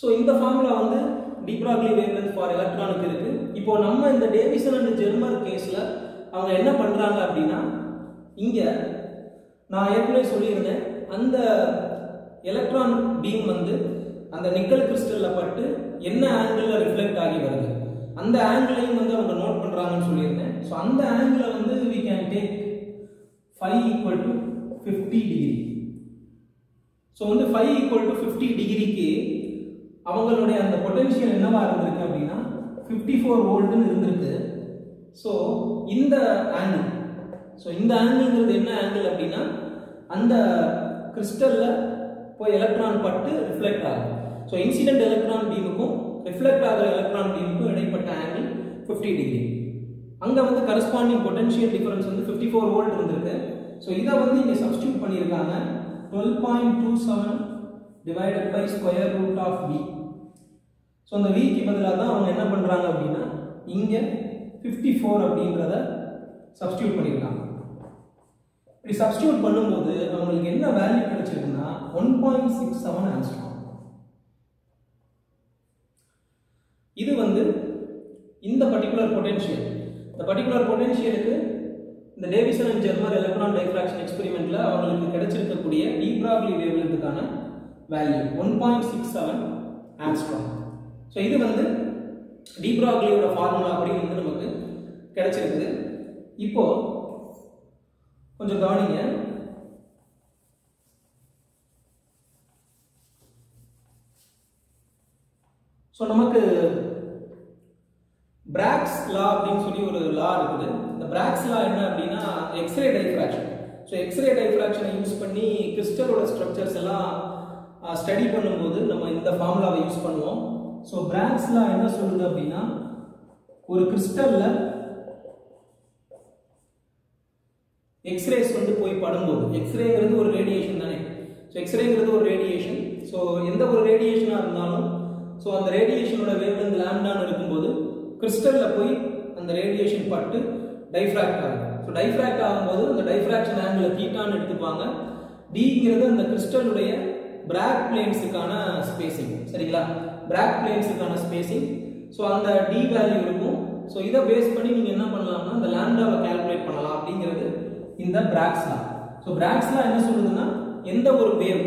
சோ இந்த ஃபார்முலா வந்து de Broglie wavelength ஃபார் எலக்ட்ரானுக்கு இருக்கு. இப்போ நம்ம இந்த டேவிசன் அண்ட் ஜெர்மர் கேஸ்ல அவங்க என்ன பண்றாங்க அப்படினா இங்க நான் ஏற்கனவே சொல்லியிருந்தேன் அந்த எலக்ட்ரான் பீம் வந்து அந்த நிக்கல் கிறிஸ்டல்ல பட்டு என்ன ஆங்கிள்ல ரிஃப்ளெக்ட் ஆகி வருது அந்த ஆங்கிளையும் வந்து அவங்க நோட் பண்றாங்கன்னு சொல்லியிருந்தேன். சோ அந்த ஆங்கிளை வந்து we can take phi equal to 50 degree. So வந்து phi equal to 50 டிகிரிக்கு அவங்களுடைய அந்த பொட்டன்ஷியல் என்னவா இருந்திருக்கு அப்படின்னா 54 வோல்ட்னு இருந்திருக்கு. சோ இந்த ஆங்கிள், சோ இந்த ஆங்கிள்ங்கிறது என்ன ஆங்கிள் அப்படின்னா அந்த கிறிஸ்டல்ல போய் எலக்ட்ரான் பட்டு ரிஃப்ளெக்ட் ஆகும். சோ இன்சிடென்ட் எலக்ட்ரான் பீமுக்கும் ரிஃப்ளெக்ட் ஆகிற எலக்ட்ரான் பீமுக்கும் இடைப்பட்ட ஆங்கிள் 50 டிகிரி. அங்க வந்து கரஸ்பாண்டிங் பொட்டன்ஷியல் டிஃபரன்ஸ் வந்து 54 வோல்ட் இருந்திருக்கு. சோ இத வந்து இங்க சப்ஸ்டிட்யூட் பண்ணிருக்காங்க 12.27 divided by square root of v. So அந்த v க்கு பதிலா தான் அவங்க என்ன பண்றாங்க அப்படினா இங்க 54 அப்படிங்கறத சப்ஸ்டிட்யூட் பண்ணிருக்காங்க. இப்படி சப்ஸ்டிட்யூட் பண்ணும்போது உங்களுக்கு என்ன வேல்யூ கிடைச்சிருக்குன்னா 1.67 ஆங்ஸ்ட்ராம். இது வந்து இந்த பர்టిక్యులர் பொட்டன்ஷியல், இந்த பர்టిక్యులர் பொட்டன்ஷியலுக்கு இந்த Davisson and Germer electron diffraction எக்ஸ்பெரிமென்ட்ல அவங்களுக்கு கிடைச்சிருக்கக்கூடிய de Broglie வேவ்லென்த்துக்கான வேல்யூ 1.67 ஆம்ஸ்ட்ராங். ஸோ இது வந்து டி ப்ராக்லியோட ஃபார்முலா அப்படி வந்து நமக்கு கிடைச்சிருக்குது. இப்போ கொஞ்சம் கவனிங்க. ஸோ நமக்கு பிராக்ஸ் லா அப்படின்னு சொல்லி ஒரு லா இருக்குது. இந்த பிராக்ஸ் லா என்ன அப்படின்னா எக்ஸ்ரே டைஃப்ராக்ஷன். ஸோ எக்ஸ்ரே டைஃப்ராக்ஷனை யூஸ் பண்ணி கிறிஸ்டலோட ஸ்ட்ரக்சர்ஸ் எல்லாம் ஸ்டடி பண்ணும்போது நம்ம இந்த ஃபார்முலாவை யூஸ் பண்ணுவோம். ஸோ பிராக்ஸ் லா என்ன சொல்லுது அப்படின்னா ஒரு கிறிஸ்டல்ல எக்ஸ்ரேஸ் வந்து போய் படும்போது, எக்ஸ்ரேங்கிறது ஒரு ரேடியேஷன் தானே. ஸோ எக்ஸ்ரேங்கிறது ஒரு ரேடியேஷன். ஸோ எந்த ஒரு ரேடியேஷனாக இருந்தாலும் ஸோ அந்த ரேடியேஷனோட வேவ்லென்த் லாம்டான்னு இருக்கும்போது கிறிஸ்டல்ல போய் அந்த ரேடியேஷன் பட்டு டைஃப்ராக்ட் ஆகும். ஸோ டைஃப்ராக்ட் ஆகும்போது அந்த டைஃப்ராக்ஷன் ஆங்கிள் தீட்டான்னு எடுத்துப்பாங்க. டிங்கிறது அந்த கிறிஸ்டலுடைய பிராக் பிளேன்ஸுக்கான ஸ்பேசிங். சரிங்களா, பிராக் பிளேன்ஸுக்கான ஸ்பேசிங். ஸோ அந்த டி வேல்யூ இருக்கும். ஸோ இதை பேஸ் பண்ணி நீங்கள் என்ன பண்ணலாம்னா அந்த லாம்டாவை கால்குலேட் பண்ணலாம் அப்படிங்கிறது இந்த பிராக்ஸ் லா. ஸோ பிராக்ஸ் லா என்ன சொல்லுதுன்னா எந்த ஒரு வேவ்,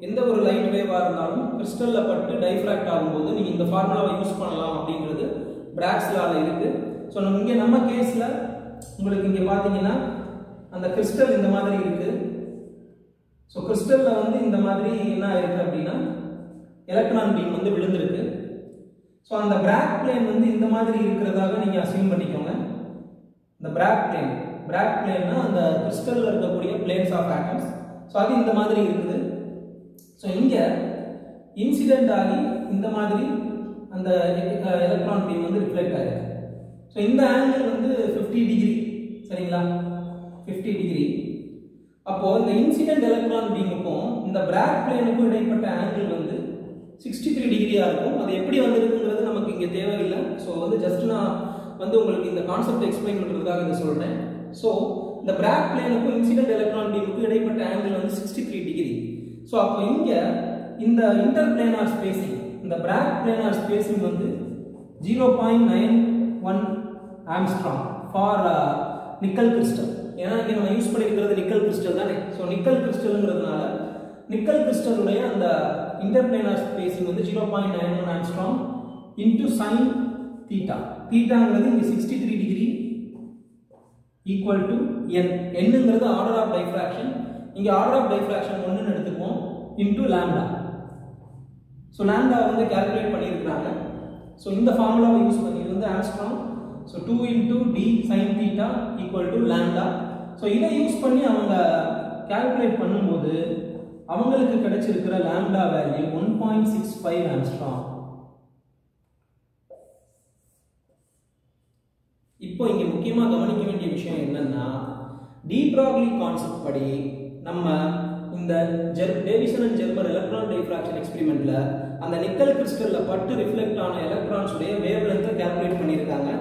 எந்த ஒரு லைட் வேவாக இருந்தாலும் கிறிஸ்டல்ல பட்டு டைஃப்ராக்ட் ஆகும்போது நீங்கள் இந்த ஃபார்முலாவை யூஸ் பண்ணலாம் அப்படிங்கிறது பிராக்ஸ் லால இருக்கு. ஸோ நம்ம கேஸில் உங்களுக்கு இங்கே பார்த்தீங்கன்னா அந்த கிறிஸ்டல் இந்த மாதிரி இருக்கு. ஸோ கிறிஸ்டல்ல வந்து இந்த மாதிரி என்ன இருக்கு அப்படின்னா எலக்ட்ரான் பீம் வந்து விழுந்திருக்கு. ஸோ அந்த பிராக் பிளேன் வந்து இந்த மாதிரி இருக்கிறதாக நீங்கள் அசியூம் பண்ணிக்கோங்க. இந்த பிராக் பிளேன்னா அந்த கிறிஸ்டல்ல இருக்கக்கூடிய பிளேன்ஸ் ஆஃப் ஆட்டம்ஸ். ஸோ அது இந்த மாதிரி இருக்குது. ஸோ இங்கே இன்சிடென்ட் ஆகி இந்த மாதிரி அந்த எலக்ட்ரான் பீம் வந்து ரிஃப்ளெக்ட் ஆயிருக்கு. ஸோ இந்த ஆங்கிள் வந்து 50 டிகிரி. சரிங்களா, 50 டிகிரி. அப்போ இந்த இன்சிடென்ட் எலக்ட்ரான் பீமுக்கும் இந்த பிராக் பிளேனுக்கும் இடைப்பட்ட ஆங்கிள் வந்து 63 டிகிரியா இருக்கும். அது எப்படி வந்திருக்குங்கிறது நமக்கு இங்கே தேவையில்லை. ஸோ வந்து ஜஸ்ட் நான் வந்து உங்களுக்கு இந்த கான்செப்ட் எக்ஸ்பிளைன் பண்ணுறதுக்காக இதை சொல்றேன். ஸோ இந்த பிராக் பிளேனுக்கும் இன்சிடென்ட் எலக்ட்ரான் பீமுக்கும் இடைப்பட்ட ஆங்கிள் வந்து 63 டிகிரி. ஸோ அப்போ இங்கே இந்த இன்டர் பிளேனார் ஸ்பேசிங், இந்த பிராக் பிளேனார் ஸ்பேசிங் வந்து 0.91 ஆம்ஸ்ட்ராங் ஃபார் நிக்கல் கிறிஸ்டல். ஏன்னா இங்கே நம்ம யூஸ் பண்ணியிருக்கிறது நிக்கல் கிறிஸ்டல் தானே. ஸோ நிக்கல் கிறிஸ்டல்ங்கிறதுனால நிக்கல் கிறிஸ்டலுடைய அந்த இன்டர் பிளேனார் ஸ்பேசிங் வந்து 0.91 ஆம்ஸ்ட்ராங் இன்டு சைன் தீட்டா. தீட்டாங்கிறது இங்கே 63 டிகிரி ஈக்குவல் டு n. என்னங்கிறது ஆர்டர் ஆஃப் டைஃப்ராக்ஷன். இங்கே ஆர்டர் ஆஃப் டைஃப்ராக்ஷன் 1ன்னு எடுத்துக்குவோம் இன்டு லாம்டா. ஸோ லாம்டா வந்து கால்குலேட் பண்ணியிருக்கிறாங்க. ஸோ இந்த ஃபார்முலாவை யூஸ் பண்ணி இது வந்து angstrom. So 2 into d sine theta equal to lambda. So இதை யூஸ் பண்ணி அவங்க கால்குலேட் பண்ணும்போது அவங்களுக்கு கிடைச்சிருக்கிற லாம்டா வேல்யூ 1.65 ஆம்ஸ்ட்ராங். இப்போ இங்க முக்கியமா கவனிக்க வேண்டிய விஷயம் என்னன்னா டி ப்ராக்லி கான்செப்ட் படி நம்ம இந்த Davisson and Germer electron diffraction எக்ஸ்பெரிமெண்ட்ல அந்த நிக்கல் கிறிஸ்டல்ல பட்டு ரிஃப்ளெக்ட் ஆன எலக்ட்ரான்ஸ் உடைய வேவ்லென்த்தை கால்குலேட் பண்ணியிருக்காங்க.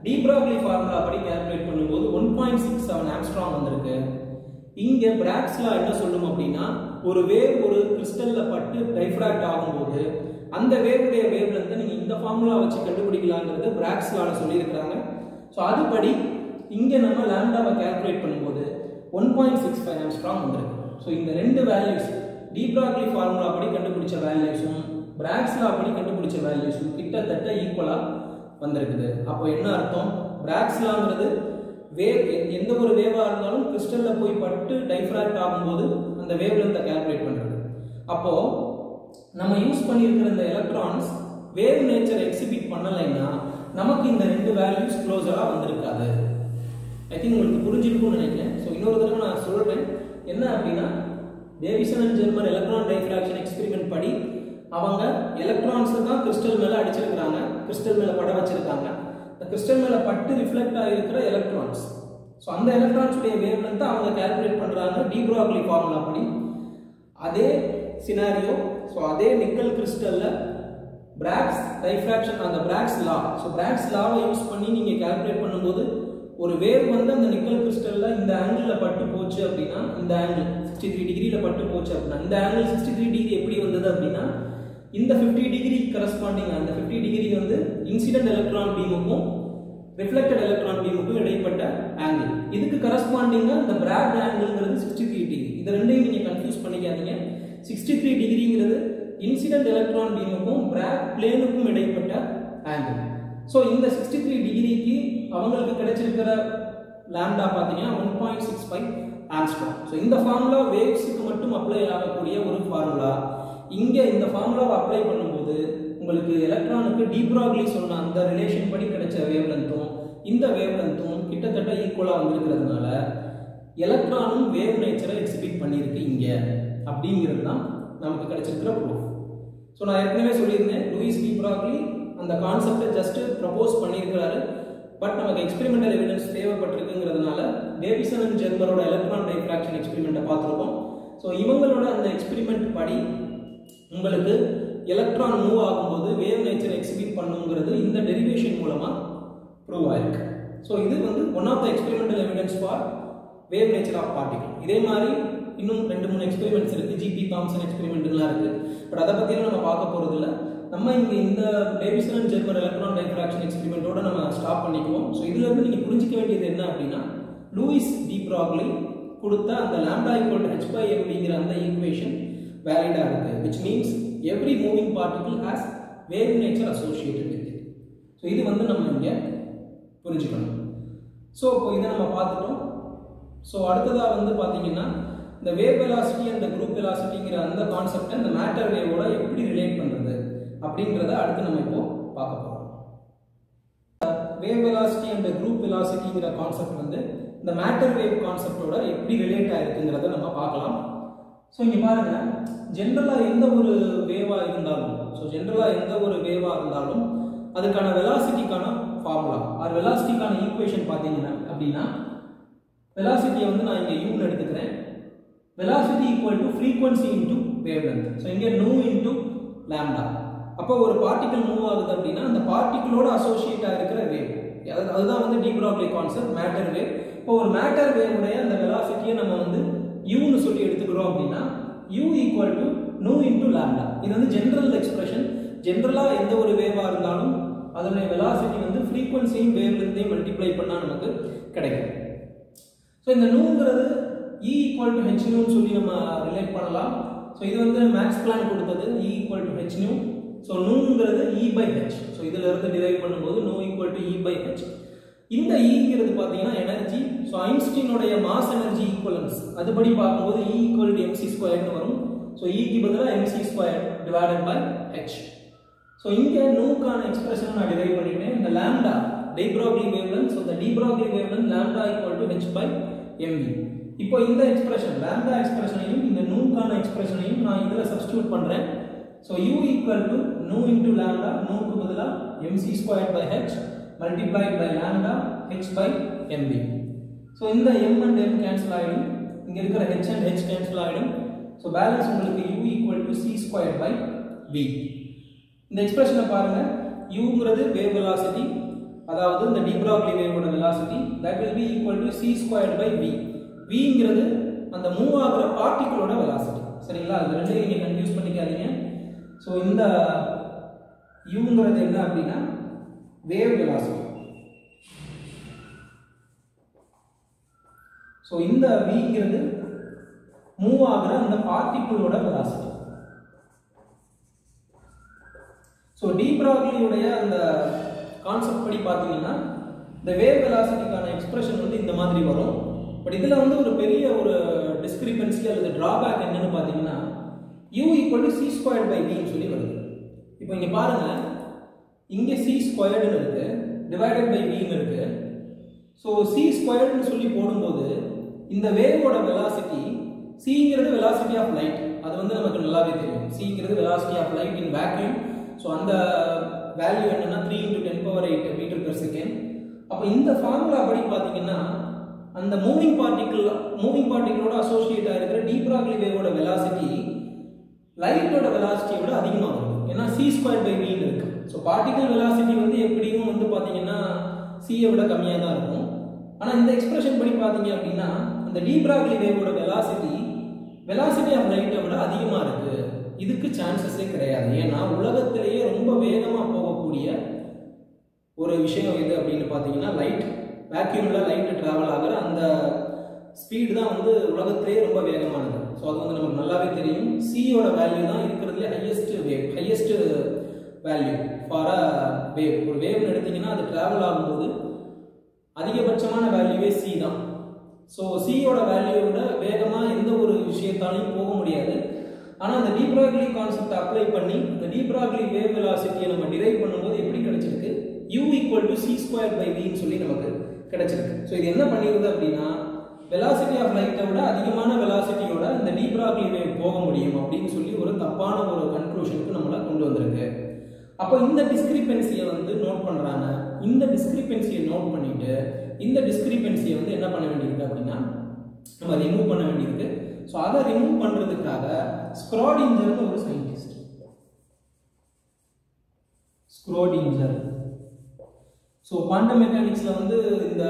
டி ப்ராக்லி ஃபார்முலா படி கால்குலேட் பண்ணும்போது 1.67 ஆம்ஸ்ட்ராங் வந்திருக்கு. இங்க பிராக்ஸ் லா என்ன சொல்லும் அப்படின்னா ஒரு வேவ் ஒரு கிறிஸ்டல்ல பட்டு டைஃப்ராக்ட் ஆகும்போது அந்த வேவுடைய வேவ்லென்த்தை நீங்க இந்த ஃபார்முலா வச்சு கண்டுபிடிக்கலாங்கிறது பிராக்ஸ் லால சொல்லியிருக்காங்க. ஸோ அதுபடி இங்க நம்ம லாம்டாவை கால்குலேட் பண்ணும்போது 1.65 ஆம்ஸ்ட்ராங் வந்திருக்கு. ஸோ இந்த ரெண்டு வேல்யூஸ் டி ப்ராக்லி ஃபார்முலா படி கண்டுபிடிச்ச வேல்யூஸும் பிராக்ஸ் லா படி கண்டுபிடிச்ச வேல்யூஸும் கிட்டத்தட்ட ஈக்குவலா வந்திருக்குது. அப்போ என்ன அர்த்தம்? பிராக்ஸ் லாங்கிறது வேவ் எந்த ஒரு வேவா இருந்தாலும் கிறிஸ்டல்ல போய் பட்டு டைஃப்ராக்ட் ஆகும்போது அந்த வேவ்லென்த்தை கால்குலேட் பண்றது. அப்போ நம்ம யூஸ் பண்ணியிருக்கிற இந்த எலக்ட்ரான்ஸ் வேவ் நேச்சர் எக்ஸிபிட் பண்ணலைன்னா நமக்கு இந்த ரெண்டு வேல்யூஸ் க்ளோஸரா வந்திருக்காது. ஐ திங்க் உங்களுக்கு புரிஞ்சிருக்கும்னு நினைக்கிறேன். ஸோ இன்னொரு தடவை நான் சொல்றேன் என்ன அப்படின்னா Davisson and Germer electron diffraction experiment படி அவங்க எலக்ட்ரான்ஸ் தான் கிறிஸ்டல் மேல அடிச்சிருக்காங்க, கிறிஸ்டல் மேல பட வச்சிருக்காங்க. இந்த கிறிஸ்டல் மேல பட்டு ரிஃப்ளெக்ட் ஆகிருக்கிற எலக்ட்ரான்ஸ், ஸோ அந்த எலக்ட்ரான்ஸ் உடைய வேவ்லென்த்தை அவங்க கால்குலேட் பண்றாங்க டி ப்ராக்லி ஃபார்முலா படி. அதே சினாரியோ, ஸோ அதே நிக்கல் கிறிஸ்டல்ல பிராக்ஸ் டைஃப்ராக்ஷன் அந்த பிராக்ஸ் லா, ஸோ பிராக்ஸ் லாவை யூஸ் பண்ணி நீங்க கால்குலேட் பண்ணும்போது ஒரு வேவ் வந்து அந்த நிக்கல் கிறிஸ்டல்ல இந்த ஆங்கிள் பட்டு போச்சு அப்படின்னா இந்த ஆங்கிள் 63 டிகிரியில பட்டு போச்சு அப்படின்னா இந்த ஆங்கிள் 63 டிகிரி எப்படி வந்தது அப்படின்னா இந்த 50 டிகிரி கரஸ்பாண்டிங் அந்த 50 டிகிரி வந்து இன்சிடென்ட் எலக்ட்ரான் பீமுக்கும் ரிஃப்ளெக்டட் எலக்ட்ரான் பீமுக்கும் இடைப்பட்ட ஆங்கிள். இதுக்கு கரஸ்பாண்டிங்கா இந்த பிராக் ஆங்கிள்ங்கிறது 63 டிகிரி. இது ரெண்டையும் நீங்க கன்ஃபியூஸ் பண்ணிக்காதீங்க. 63 டிகிரிங்கிறது இன்சிடென்ட் எலக்ட்ரான் பீமுக்கும் பிராக் பிளேனுக்கும் இடைப்பட்ட ஆங்கிள். ஸோ இந்த 63 டிகிரிக்கு அவங்களுக்கு கிடைச்சிருக்கிற லாம்டா பார்த்தீங்கன்னா 1.65 ஆம்ஸ்ட்ராங். ஸோ இந்த ஃபார்முலா வேவ்ஸுக்கு மட்டும் அப்ளை ஆகக்கூடிய ஒரு ஃபார்முலா. இங்கே இந்த ஃபார்முலாவை அப்ளை பண்ணும்போது உங்களுக்கு எலக்ட்ரானுக்கு டி ப்ராக்லி சொன்ன அந்த ரிலேஷன் படி கிடைச்ச வேவ் லென்த்தும் இந்த வேவ் லென்த்தும் கிட்டத்தட்ட ஈக்குவலாக வந்திருக்கிறதுனால எலக்ட்ரானும் வேவ் நேச்சரை எக்ஸிபிட் பண்ணியிருக்கு இங்கே அப்படிங்கிறது தான் நமக்கு கிடைச்சிருக்கிற ப்ரூஃப். ஸோ நான் ஏற்கனவே சொல்லியிருந்தேன், லூயிஸ் டி ப்ராக்லி அந்த கான்செப்டை ஜஸ்ட் ப்ரப்போஸ் பண்ணியிருக்கிறாரு. பட் நமக்கு எக்ஸ்பெரிமெண்டல் எவிடன்ஸ் தேவைப்பட்டிருக்குங்கிறதுனால டேவிசன் அண்ட் ஜெர்மரோட எலக்ட்ரான் டைஃப்ராக்ஷன் எக்ஸ்பெரிமெண்ட்டை பார்த்துருக்கோம். ஸோ இவங்களோட அந்த எக்ஸ்பெரிமெண்ட் படி உங்களுக்கு எலக்ட்ரான் மூவ் ஆகும்போது வேவ் நேச்சர் எக்ஸிபிட் பண்ணுங்கிறது இந்த டெரிவேஷன் மூலமாக ப்ரூவ் ஆயிருக்கு. ஸோ இது வந்து one of the experimental evidence for wave nature of particle. இதே மாதிரி இன்னும் 2-3 எக்ஸ்பெரிமெண்ட்ஸ் இருக்குது, ஜிபி தாம்சன் எக்ஸ்பெரிமெண்ட்லாம் இருக்குது. பட் அதை பற்றிலாம் நம்ம பார்க்க போகிறது இல்லை. நம்ம இங்கே இந்த Davisson and Germer electron diffraction எக்ஸ்பெரிமெண்ட்டோட நம்ம ஸ்டாப் பண்ணிக்குவோம். ஸோ இதுலேருந்து நீங்கள் புரிஞ்சிக்க வேண்டியது என்ன அப்படின்னா, லூயிஸ் டி ப்ராக்லி கொடுத்த அந்த லாம்டா ஈக்குவல் டு h/mvங்கிற அந்த ஈக்குவேஷன் வேலிடாக இருக்குது. Which means every moving particle has wave nature associated with it. So இது வந்து நம்ம இங்கே புரிஞ்சுக்கணும். ஸோ இப்போ இதை நம்ம பார்த்துட்டோம். ஸோ அடுத்ததாக வந்து பார்த்தீங்கன்னா இந்த வேவ் வெலாசிட்டி அண்ட் குரூப் வெலாசிட்டிங்கிற அந்த கான்செப்டை இந்த மேட்டர் வேவோட எப்படி ரிலேட் பண்ணுறது அப்படிங்கிறத அடுத்து நம்ம இப்போ பார்க்க போகிறோம். வேவ் வெலாசிட்டி அண்ட் குரூப் வெலாசிட்டிங்கிற கான்செப்ட் வந்து இந்த மேட்டர் வேவ் கான்செப்டோட எப்படி ரிலேட் ஆயிருக்குங்கிறத நம்ம பார்க்கலாம். ஸோ இங்கே பாருங்க, ஜென்ரலாக எந்த ஒரு வேவாக இருந்தாலும் அதுக்கான வெலாசிட்டிக்கான ஃபார்முலா ஆர் வெலாசிட்டிக்கான ஈக்குவேஷன் பார்த்தீங்கன்னா அப்படின்னா, வெலாசிட்டியை வந்து நான் இங்கே யூன்னு எடுத்துக்கிறேன். Velocity equal to frequency into wave length. So இங்கே நூ இன்டூ லாம்டா. அப்போ ஒரு பார்ட்டிகல் மூவ் ஆகுது அப்படின்னா அந்த பார்ட்டிகளோட அசோசியேட் ஆகிருக்கிற வேவ், அதுதான் வந்து de Broglie concept matter wave. இப்போ ஒரு மேட்டர் வேவுடைய அந்த வெலாசிட்டியை நம்ம வந்து யூன்னு சொல்லி எடுத்துக்கிறோம் அப்படின்னா u equal to nu into lambda. இது வந்து ஜென்ரல் எக்ஸ்பிரஷன். ஜென்ரலாக எந்த ஒரு வேவாக இருந்தாலும் அதனுடைய வெலாசிட்டி வந்து ஃப்ரீக்வன்சியும் வேவ் லென்த்தையும் மல்டிப்ளை பண்ணால் நமக்கு கிடைக்கும். ஸோ இந்த நூங்கிறது E ஈக்குவல் டு ஹெச் நியூன்னு சொல்லி நம்ம ரிலேட் பண்ணலாம். ஸோ இது வந்து மேக்ஸ் பிளான் கொடுத்தது E equal to h nu. So நூங்கிறது E/h. ஸோ இதில் இருந்து டிரைவ் பண்ணும்போது நூ ஈக்குவல் டு E/h. இந்த ஈங்கிறது பார்த்தீங்கன்னா எனர்ஜி. ஸோ ஐன்ஸ்டீனுடைய மாஸ் எனர்ஜி ஈக்குவலன்ஸ் அதுபடி பார்க்கும்போது E ஈக்குவல் டு mc² வரும். ஸோ ஈக்கு பதிலாக mc² divided by h. So இங்கே நூக்கான எக்ஸ்பிரஷன் நான் டிரைவ் பண்ணிட்டேன். இந்த lambda de Broglie wavelength. So இந்த de Broglie wavelength lambda equal to h/mv. இப்போ இந்த எக்ஸ்பிரஷன் லாம்டா எக்ஸ்பிரஷனையும் இந்த நூக்கான எக்ஸ்பிரஷனையும் நான் இதில் சப்ஸ்டியூட் பண்ணுறேன். So u equal to nu into lambda, நூக்கு பதிலாக mc²/h multiplied by lambda h/mv. So இந்த m and m கேன்சல் ஆகிடும், இங்கே இருக்கிற h and h கேன்சல் ஆகிடும். ஸோ பேலன்ஸ் உங்களுக்கு u ஈக்குவல் டு c²/v. இந்த எக்ஸ்பிரஷனை பாருங்க, uங்கிறது வேவ் வெலாசிட்டி, அதாவது இந்த டி ப்ராக்லி வேவோட velocity, that will be equal to c²/v. vங்கிறது அந்த மூவ் ஆகிற பார்ட்டிகளோட வெலாசிட்டி. சரிங்களா? அது ரெண்டையும் நீங்கள் கன்ஃபியூஸ் பண்ணிக்காதீங்க. ஸோ இந்த uங்கிறது என்ன அப்படின்னா வேவ் வெலாசிட்டி. ஸோ இந்த vங்கிறது மூவ் ஆகிற அந்த பார்ட்டிகளோட வெலாசிட்டி. ஸோ டி ப்ராக்லியுடைய அந்த கான்செப்ட் படி பார்த்தீங்கன்னா இந்த வேவ் வெலாசிட்டிக்கான எக்ஸ்பிரஷன் வந்து இந்த மாதிரி வரும். பட் இதில் வந்து ஒரு பெரிய ஒரு டிஸ்கிரிபன்சி அல்லது டிராபேக் என்னன்னு பார்த்தீங்கன்னா u ஈக்குவல் டு c²/v சொல்லி வருது. இப்போ இங்கே பாருங்க, இங்கே c² இருக்கு, டிவைடட் பை v இருக்கு. ஸோ c² சொல்லி போடும்போது இந்த வேவோட வெலாசிட்டி, cங்கிறது வெலாசிட்டி ஆஃப் லைட், அது வந்து நமக்கு நல்லாவே தெரியும். cங்கிறது velocity of light in vacuum. So அந்த வேல்யூ என்னன்னா 3 × 10⁸ மீட்டர்/செகண்ட். அப்போ இந்த ஃபார்முலா படி பார்த்தீங்கன்னா அந்த மூவிங் பார்ட்டிகளோட அசோசியேட் ஆகிருக்கிற டி ப்ராக்லி வேவோட வெலாசிட்டி லைட்டோட வெலாசிட்டியை விட அதிகமாக இருக்கும். ஏன்னா c²/v இருக்கு. ஸோ பார்ட்டிகல் வெலாசிட்டி வந்து எப்படியும் வந்து பார்த்தீங்கன்னா c-ஐ விட கம்மியாக தான் இருக்கும். ஆனால் இந்த எக்ஸ்பிரஷன் படி பார்த்தீங்க அப்படின்னா அந்த டி ப்ராக்லி வேவோட வெலாசிட்டி ஆஃப் லைட்டை விட அதிகமாக இருக்கு. இதுக்கு சான்சஸே கிடையாது. ஏன்னா உலகத்திலேயே ரொம்ப வேகமாக போகக்கூடிய ஒரு விஷயம் எது அப்படின்னு பார்த்தீங்கன்னா லைட். வேக்யூமில் லைட் ட்ராவல் ஆகிற அந்த ஸ்பீடு தான் வந்து உலகத்திலேயே ரொம்ப வேகமானது. ஸோ அது வந்து நமக்கு நல்லாவே தெரியும். சியோட வேல்யூ தான் இருக்கிறதுலே highest value for a wave. ஒரு வேவ்னு எடுத்தீங்கன்னா அது டிராவல் ஆகும்போது அதிகபட்சமான வேல்யூவே சி தான். ஸோ சியோட வேல்யூவோட வேகமாக எந்த ஒரு விஷயத்தாலையும் போக முடியாது. ஆனால் அந்த டி ப்ராக்லி கான்செப்ட் அப்ளை பண்ணி இந்த டி ப்ராக்லி வேவ் வெலாசிட்டியை நம்ம டிரைவ் பண்ணும்போது எப்படி கிடைச்சிருக்கு, u = c²/v ன்னு சொல்லி நமக்கு கிடைச்சிருக்கு. ஸோ இது என்ன பண்ணிருது அப்படின்னா, வெலாசிட்டி ஆஃப் லைட்டை விட அதிகமான வெலாசிட்டியோட இந்த டி ப்ராக்லி வேவ் போக முடியும் அப்படின்னு சொல்லி ஒரு தப்பான ஒரு கன்க்ளூஷனுக்கு நம்மளை கொண்டு வந்திருக்கு. அப்போ இந்த டிஸ்கிரிபென்சியை வந்து நோட் பண்ணுறாங்க. இந்த டிஸ்கிரிபென்சியை நோட் பண்ணிட்டு இந்த டிஸ்கிரிபென்சியை வந்து என்ன பண்ண வேண்டியிருக்கு அப்படின்னா நம்ம ரிமூவ் பண்ண வேண்டியிருக்கு. ஸோ அதை ரிமூவ் பண்ணுறதுக்காக ஸ்க்ராடிஞ்சர்னு ஒரு சயின்டிஸ்ட், ஸ்க்ராடிஞ்சர். ஸோ குவாண்டம் மெக்கானிக்ஸில் வந்து இந்த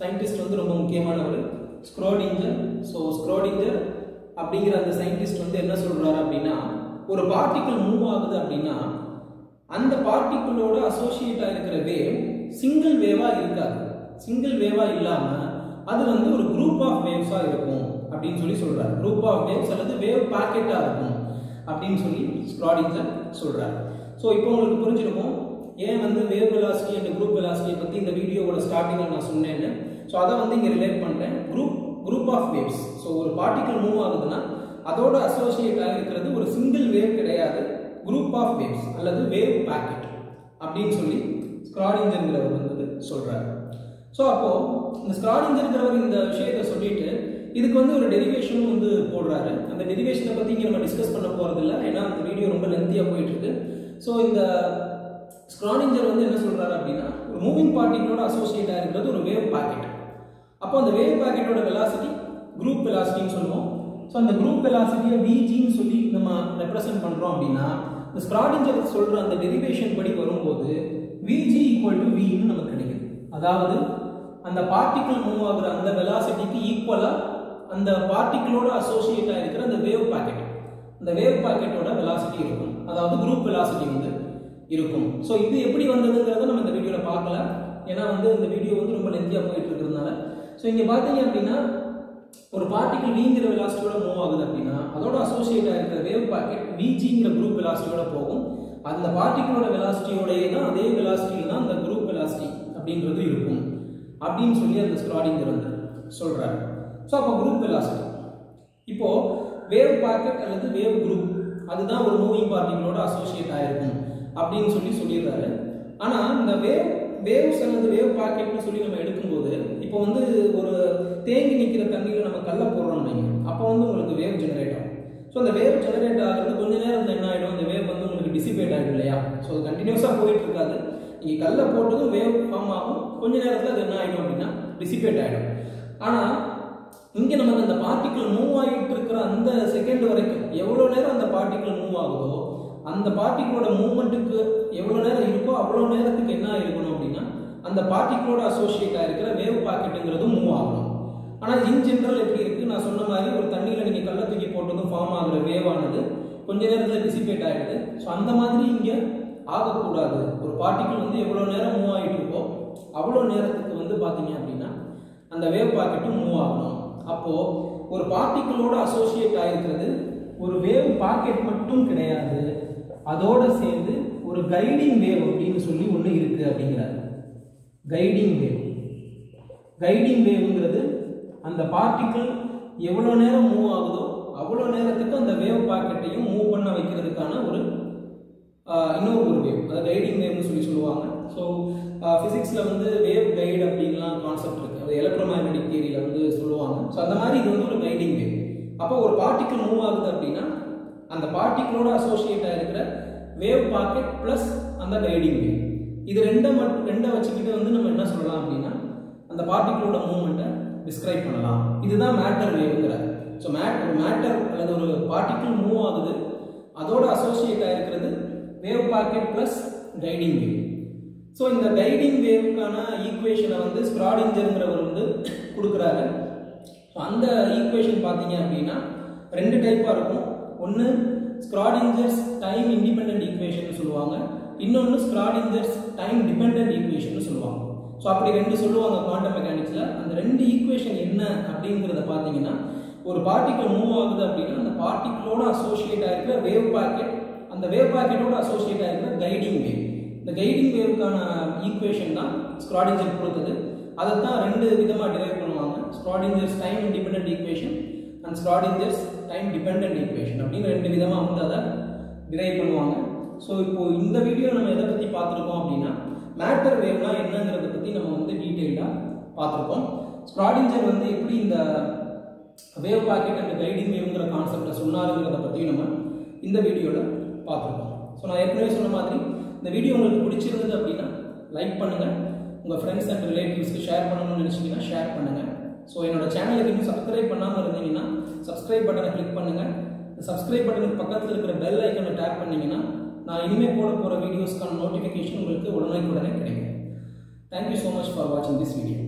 சயின்டிஸ்ட் வந்து ரொம்ப முக்கியமானவர், ஸ்க்ராடிஞ்சர். ஸோ ஸ்க்ராடிஞ்சர் அப்படிங்கிற அந்த சயின்டிஸ்ட் வந்து என்ன சொல்கிறாரு அப்படின்னா, ஒரு பார்ட்டிக்கிள் மூவ் ஆகுது அப்படின்னா அந்த பார்ட்டிக்கிளோட அசோசியேட்டாக இருக்கிற வேவ் சிங்கிள் வேவாக இருக்காது. சிங்கிள் வேவாக இல்லாமல் அது வந்து ஒரு குரூப் ஆஃப் வேவ்ஸாக இருக்கும் அப்படின்னு சொல்லி சொல்கிறார். குரூப் ஆஃப் வேவ்ஸ் அல்லது வேவ் பாக்கெட்டாக இருக்கும் அப்படின்னு சொல்லி ஸ்க்ராடிஞ்சர் சொல்கிறார். ஸோ இப்போ உங்களுக்கு புரிஞ்சிருக்கும் ஏன் வந்து வேவ் வெலாசிட்டி அண்ட் குரூப் வெலாசிட்டியை பற்றி இந்த வீடியோவோட ஸ்டார்டிங்கில் நான் சொன்னேன்னு. ஸோ அதை வந்து இங்கே ரிலேட் பண்ணுறேன். Group of waves. ஸோ ஒரு பார்ட்டிக்கிள் மூவ் ஆகுதுன்னா அதோட அசோசியேட்டாக இருக்கிறது ஒரு சிங்கிள் வேவ் கிடையாது, குரூப் ஆஃப் வேவ்ஸ் அல்லது வேவ் பாக்கெட் அப்படின்னு சொல்லி ஸ்க்ராடிஞ்சர்ங்கிறவர் வந்து சொல்கிறார். ஸோ அப்போ இந்த ஸ்க்ராடிஞ்சர்ங்கிறவர் இந்த விஷயத்தை சொல்லிட்டு இதுக்கு வந்து ஒரு டெரிவேஷனும் வந்து போடுறாரு. அந்த டெரிவேஷனை பற்றி இங்கே நம்ம டிஸ்கஸ் பண்ண போகிறது இல்லை, ஏன்னா அந்த வீடியோ ரொம்ப லென்த்தியாக போயிட்டு இருக்கு. ஸோ இந்த ஸ்க்ராடிஞ்சர் வந்து என்ன சொல்கிறாரு அப்படின்னா, ஒரு மூவிங் பார்ட்டிகளோட அசோசியேட்டாக இருக்கிறது ஒரு வேவ் பாக்கெட். அப்போ அந்த வேவ் பாக்கெட்டோட வெலாசிட்டி குரூப் வெலாசிட்டின்னு சொல்லுவோம். ஸோ அந்த குரூப் வெலாசிட்டியை விஜின்னு சொல்லி நம்ம ரெப்ரசென்ட் பண்ணுறோம் அப்படின்னா, இந்த ஸ்க்ராடிஞ்சர் சொல்கிற அந்த டெரிவேஷன் படி வரும்போது விஜி = வின்னு நமக்கு கிடைக்குது. அதாவது அந்த பார்ட்டிக்கிள் மூவ் ஆகுற அந்த வெலாசிட்டிக்கு ஈக்குவலாக அந்த பார்ட்டிக்கிளோட அசோசியேட் ஆகிருக்கிற அந்த வேவ் பாக்கெட், அந்த வேவ் பாக்கெட்டோட வெலாசிட்டி இருக்கும், அதாவது குரூப் வெலாசிட்டி வந்து இருக்கும். ஸோ இது எப்படி வந்ததுங்கிறத நம்ம இந்த வீடியோவில் பார்க்கல, ஏன்னா வந்து இந்த வீடியோ வந்து ரொம்ப லென்த்தியாக போயிட்டு இருக்கிறதுனால. ஸோ இங்கே பார்த்தீங்க அப்படின்னா ஒரு பார்ட்டிக்கிள் விங்கிற வெலாசிட்டியோட மூவ் ஆகுது அப்படின்னா அதோட அசோசியேட் ஆகிருக்கிற வேவ் பாக்கெட் விஜிங்கிற குரூப் வெலாசிட்டியோட போகும். அந்த பார்ட்டிக்கிளோட வெலாசிட்டியோடயே தான் அதே வெலாசிட்டியில் தான் அந்த குரூப் வெலாசிட்டி அப்படின்றது இருக்கும் அப்படின்னு சொல்லி அந்த ஸ்க்ராடிஞ்சர் வந்து சொல்கிறார். ஸோ அப்போ குரூப் வெலாசிட்டி இப்போ வேவ் பாக்கெட் அல்லது வேவ் குரூப் அதுதான் ஒரு மூவிங் பார்ட்டிகளோட அசோசியேட் ஆகிருக்கும் அப்படின்னு சொல்லி சொல்லிடுறாரு. ஆனால் இந்த வேவ்ஸ் அல்லது வேவ் பாக்கெட்னு சொல்லி நம்ம எடுக்கும்போது இப்போ வந்து ஒரு தேங்கி நிற்கிற தண்ணியில் நம்ம கல்லை போடுறோம் நீங்கள், அப்போ வந்து உங்களுக்கு வேவ் ஜெனரேட் ஆகும். ஸோ அந்த வேவ் ஜெனரேட் ஆகிறது கொஞ்ச நேரத்தில் என்ன ஆகிடும், அந்த வேவ் வந்து உங்களுக்கு டிசிபேட் ஆகிடும் இல்லையா. ஸோ அது கண்டினியூஸாக போயிட்டு இருக்காது. நீங்கள் கல்லை போட்டதும் வேவ் ஃபார்ம் ஆகும், கொஞ்ச நேரத்தில் அது என்ன ஆகிடும் அப்படின்னா டிசிபேட் ஆகிடும். ஆனால் இங்கே நமக்கு அந்த பார்ட்டிக்கிள் மூவ் ஆகிட்டு இருக்கிற அந்த செகண்ட் வரைக்கும் எவ்வளோ நேரம் அந்த பார்ட்டிக்கிள் மூவ் ஆகுதோ அந்த பார்ட்டிக்கிளோட மூவ்மெண்ட்டுக்கு எவ்வளோ நேரம் இருக்கோ அவ்வளோ நேரத்துக்கு என்ன இருக்கணும் அப்படின்னா அந்த பார்ட்டிக்கிளோட அசோசியேட் ஆகிருக்கிற வேவ் பாக்கெட்டுங்கிறதும் மூவ் ஆகணும். ஆனால் இன் ஜென்ரல் எப்படி இருக்குது, நான் சொன்ன மாதிரி ஒரு தண்ணியில் நீங்கள் கல்லை தூக்கி போட்டதும் ஃபார்ம் ஆகுற வேவானது கொஞ்ச நேரத்தில் டிசிபேட் ஆகிடுது. ஸோ அந்த மாதிரி இங்கே ஆகக்கூடாது. ஒரு பார்ட்டிக்கிள் வந்து எவ்வளோ நேரம் மூவ் ஆகிட்டு இருக்கோ அவ்வளோ நேரத்துக்கு வந்து பார்த்தீங்க அப்படின்னா அந்த வேவ் பாக்கெட்டும் மூவ் ஆகணும். அப்போது ஒரு பார்ட்டிக்கிளோட அசோசியேட் ஆகிருக்கிறது ஒரு வேவ் பாக்கெட் மட்டும் கிடையாது, அதோடு சேர்ந்து ஒரு கைடிங் வேவ் அப்படின்னு சொல்லி ஒன்று இருக்குது அப்படிங்கிறாரு. கைடிங் வேவ்ங்கிறது அந்த பார்ட்டிக்கிள் எவ்வளோ நேரம் மூவ் ஆகுதோ அவ்வளோ நேரத்துக்கு அந்த வேவ் பாக்கெட்டையும் மூவ் பண்ண வைக்கிறதுக்கான ஒரு இன்னொரு ஒரு வேவ், அதை கைடிங் வேவ்னு சொல்லி சொல்லுவாங்க. ஸோ ஃபிசிக்ஸில் வந்து வேவ் கைடு அப்படின்லாம் கான்செப்ட் இருக்குது, அது எலக்ட்ரோமேக்னெட்டிக் தியரியில் வந்து சொல்லுவாங்க. ஸோ அந்த மாதிரி இது வந்து ஒரு கைடிங் வேவ். அப்போ ஒரு பார்ட்டிக்கிள் மூவ் ஆகுது அப்படின்னா அந்த பார்ட்டிக்கிளோட அசோசியேட்டாக இருக்கிற வேவ் பாக்கெட் ப்ளஸ் அந்த கைடிங் வேவ், இது ரெண்டை வச்சுக்கிட்டு வந்து நம்ம என்ன சொல்லலாம் அப்படின்னா அந்த பார்ட்டிக்கிளோட மூவ்மெண்ட்டை டிஸ்கிரைப் பண்ணலாம். இதுதான் மேட்டர் வேவ்ங்கிறார். ஸோ மேட்டர் அல்லது ஒரு பார்ட்டிக்கிள் மூவ் ஆகுது, அதோட அசோசியேட் ஆகிருக்கிறது wave packet plus guiding wave. So இந்த கைடிங் வேவுக்கான ஈக்குவேஷனை வந்து ஸ்க்ராடிஞ்சருங்கிறவர் வந்து கொடுக்குறாரு. ஸோ அந்த ஈக்குவேஷன் பார்த்தீங்க அப்படின்னா ரெண்டு டைப்பாக இருக்கும். ஒன்று ஸ்க்ராடிஞ்சர்ஸ் டைம் இண்டிபெண்டன்ட் ஈக்குவேஷன் சொல்லுவாங்க, இன்னொன்று ஸ்க்ராடிஞ்சர்ஸ் டைம் டிபெண்டன்ட் ஈக்குவேஷன் சொல்லுவாங்க. ஸோ அப்படி ரெண்டு சொல்லுவாங்க குவாண்டம் மெக்கானிக்ஸில். அந்த ரெண்டு ஈக்குவேஷன் என்ன அப்படிங்கிறத பார்த்தீங்கன்னா ஒரு பார்ட்டிகிள் மூவ் ஆகுது அப்படின்னா அந்த பார்ட்டிகிளோட அசோசியேட் ஆகிருக்கிற வேவ் பாக்கெட், அந்த வேவ் பாக்கெட்டோட அசோசியேட் ஆகிருக்கிற கைடிங் வேவ், இந்த கைடிங் வேவுக்கான ஈக்குவேஷன் தான் ஸ்க்ராடிஞ்சர் கொடுத்தது. அதை தான் ரெண்டு விதமாக டிரைவ் பண்ணுவாங்க. Schrodinger's time independent equation and Schrodinger's time dependent equation அப்படின்னு ரெண்டு விதமாக வந்து அதை டிரைவ் பண்ணுவாங்க. ஸோ இப்போ இந்த வீடியோ நம்ம எதை பற்றி பார்த்துருக்கோம் அப்படின்னா மேட்டர் வேவ்னா என்னங்கிறத பற்றி நம்ம வந்து டீட்டெயிலாக பார்த்துருக்கோம். ஸ்க்ராடிஞ்சர் வந்து எப்படி இந்த வேவ் பாக்கெட் அண்ட் கைடிங் வேவ்ங்கிற கான்செப்டை சொன்னாருங்கிறத பற்றி நம்ம இந்த வீடியோவில் பார்த்துருக்கோம். ஸோ நான் ஏற்கனவே சொன்ன மாதிரி இந்த வீடியோ உங்களுக்கு பிடிச்சிருந்தது அப்படின்னா லைக் பண்ணுங்கள், உங்கள் ஃப்ரெண்ட்ஸ் அண்ட் ரிலேட்டிவ்ஸ்க்கு ஷேர் பண்ணணும்னு நினச்சிங்கன்னா ஷேர் பண்ணுங்கள். ஸோ என்னோட சேனலுக்கு இன்னும் சப்ஸ்கிரைப் பண்ணாமல் இருந்தீங்கன்னா சப்ஸ்கிரைப் பட்டனை கிளிக் பண்ணுங்கள். சப்ஸ்கிரைப் பட்டனுக்கு பக்கத்தில் இருக்கிற பெல் ஐக்கனை டேப் பண்ணிங்கன்னா நான் இனிமேல் போட போகிற வீடியோஸ்க்கான நோட்டிஃபிகேஷன் உங்களுக்கு உடனே கிடைக்கும். தேங்க்யூ ஸோ மச் ஃபார் வாட்சிங் திஸ் வீடியோ.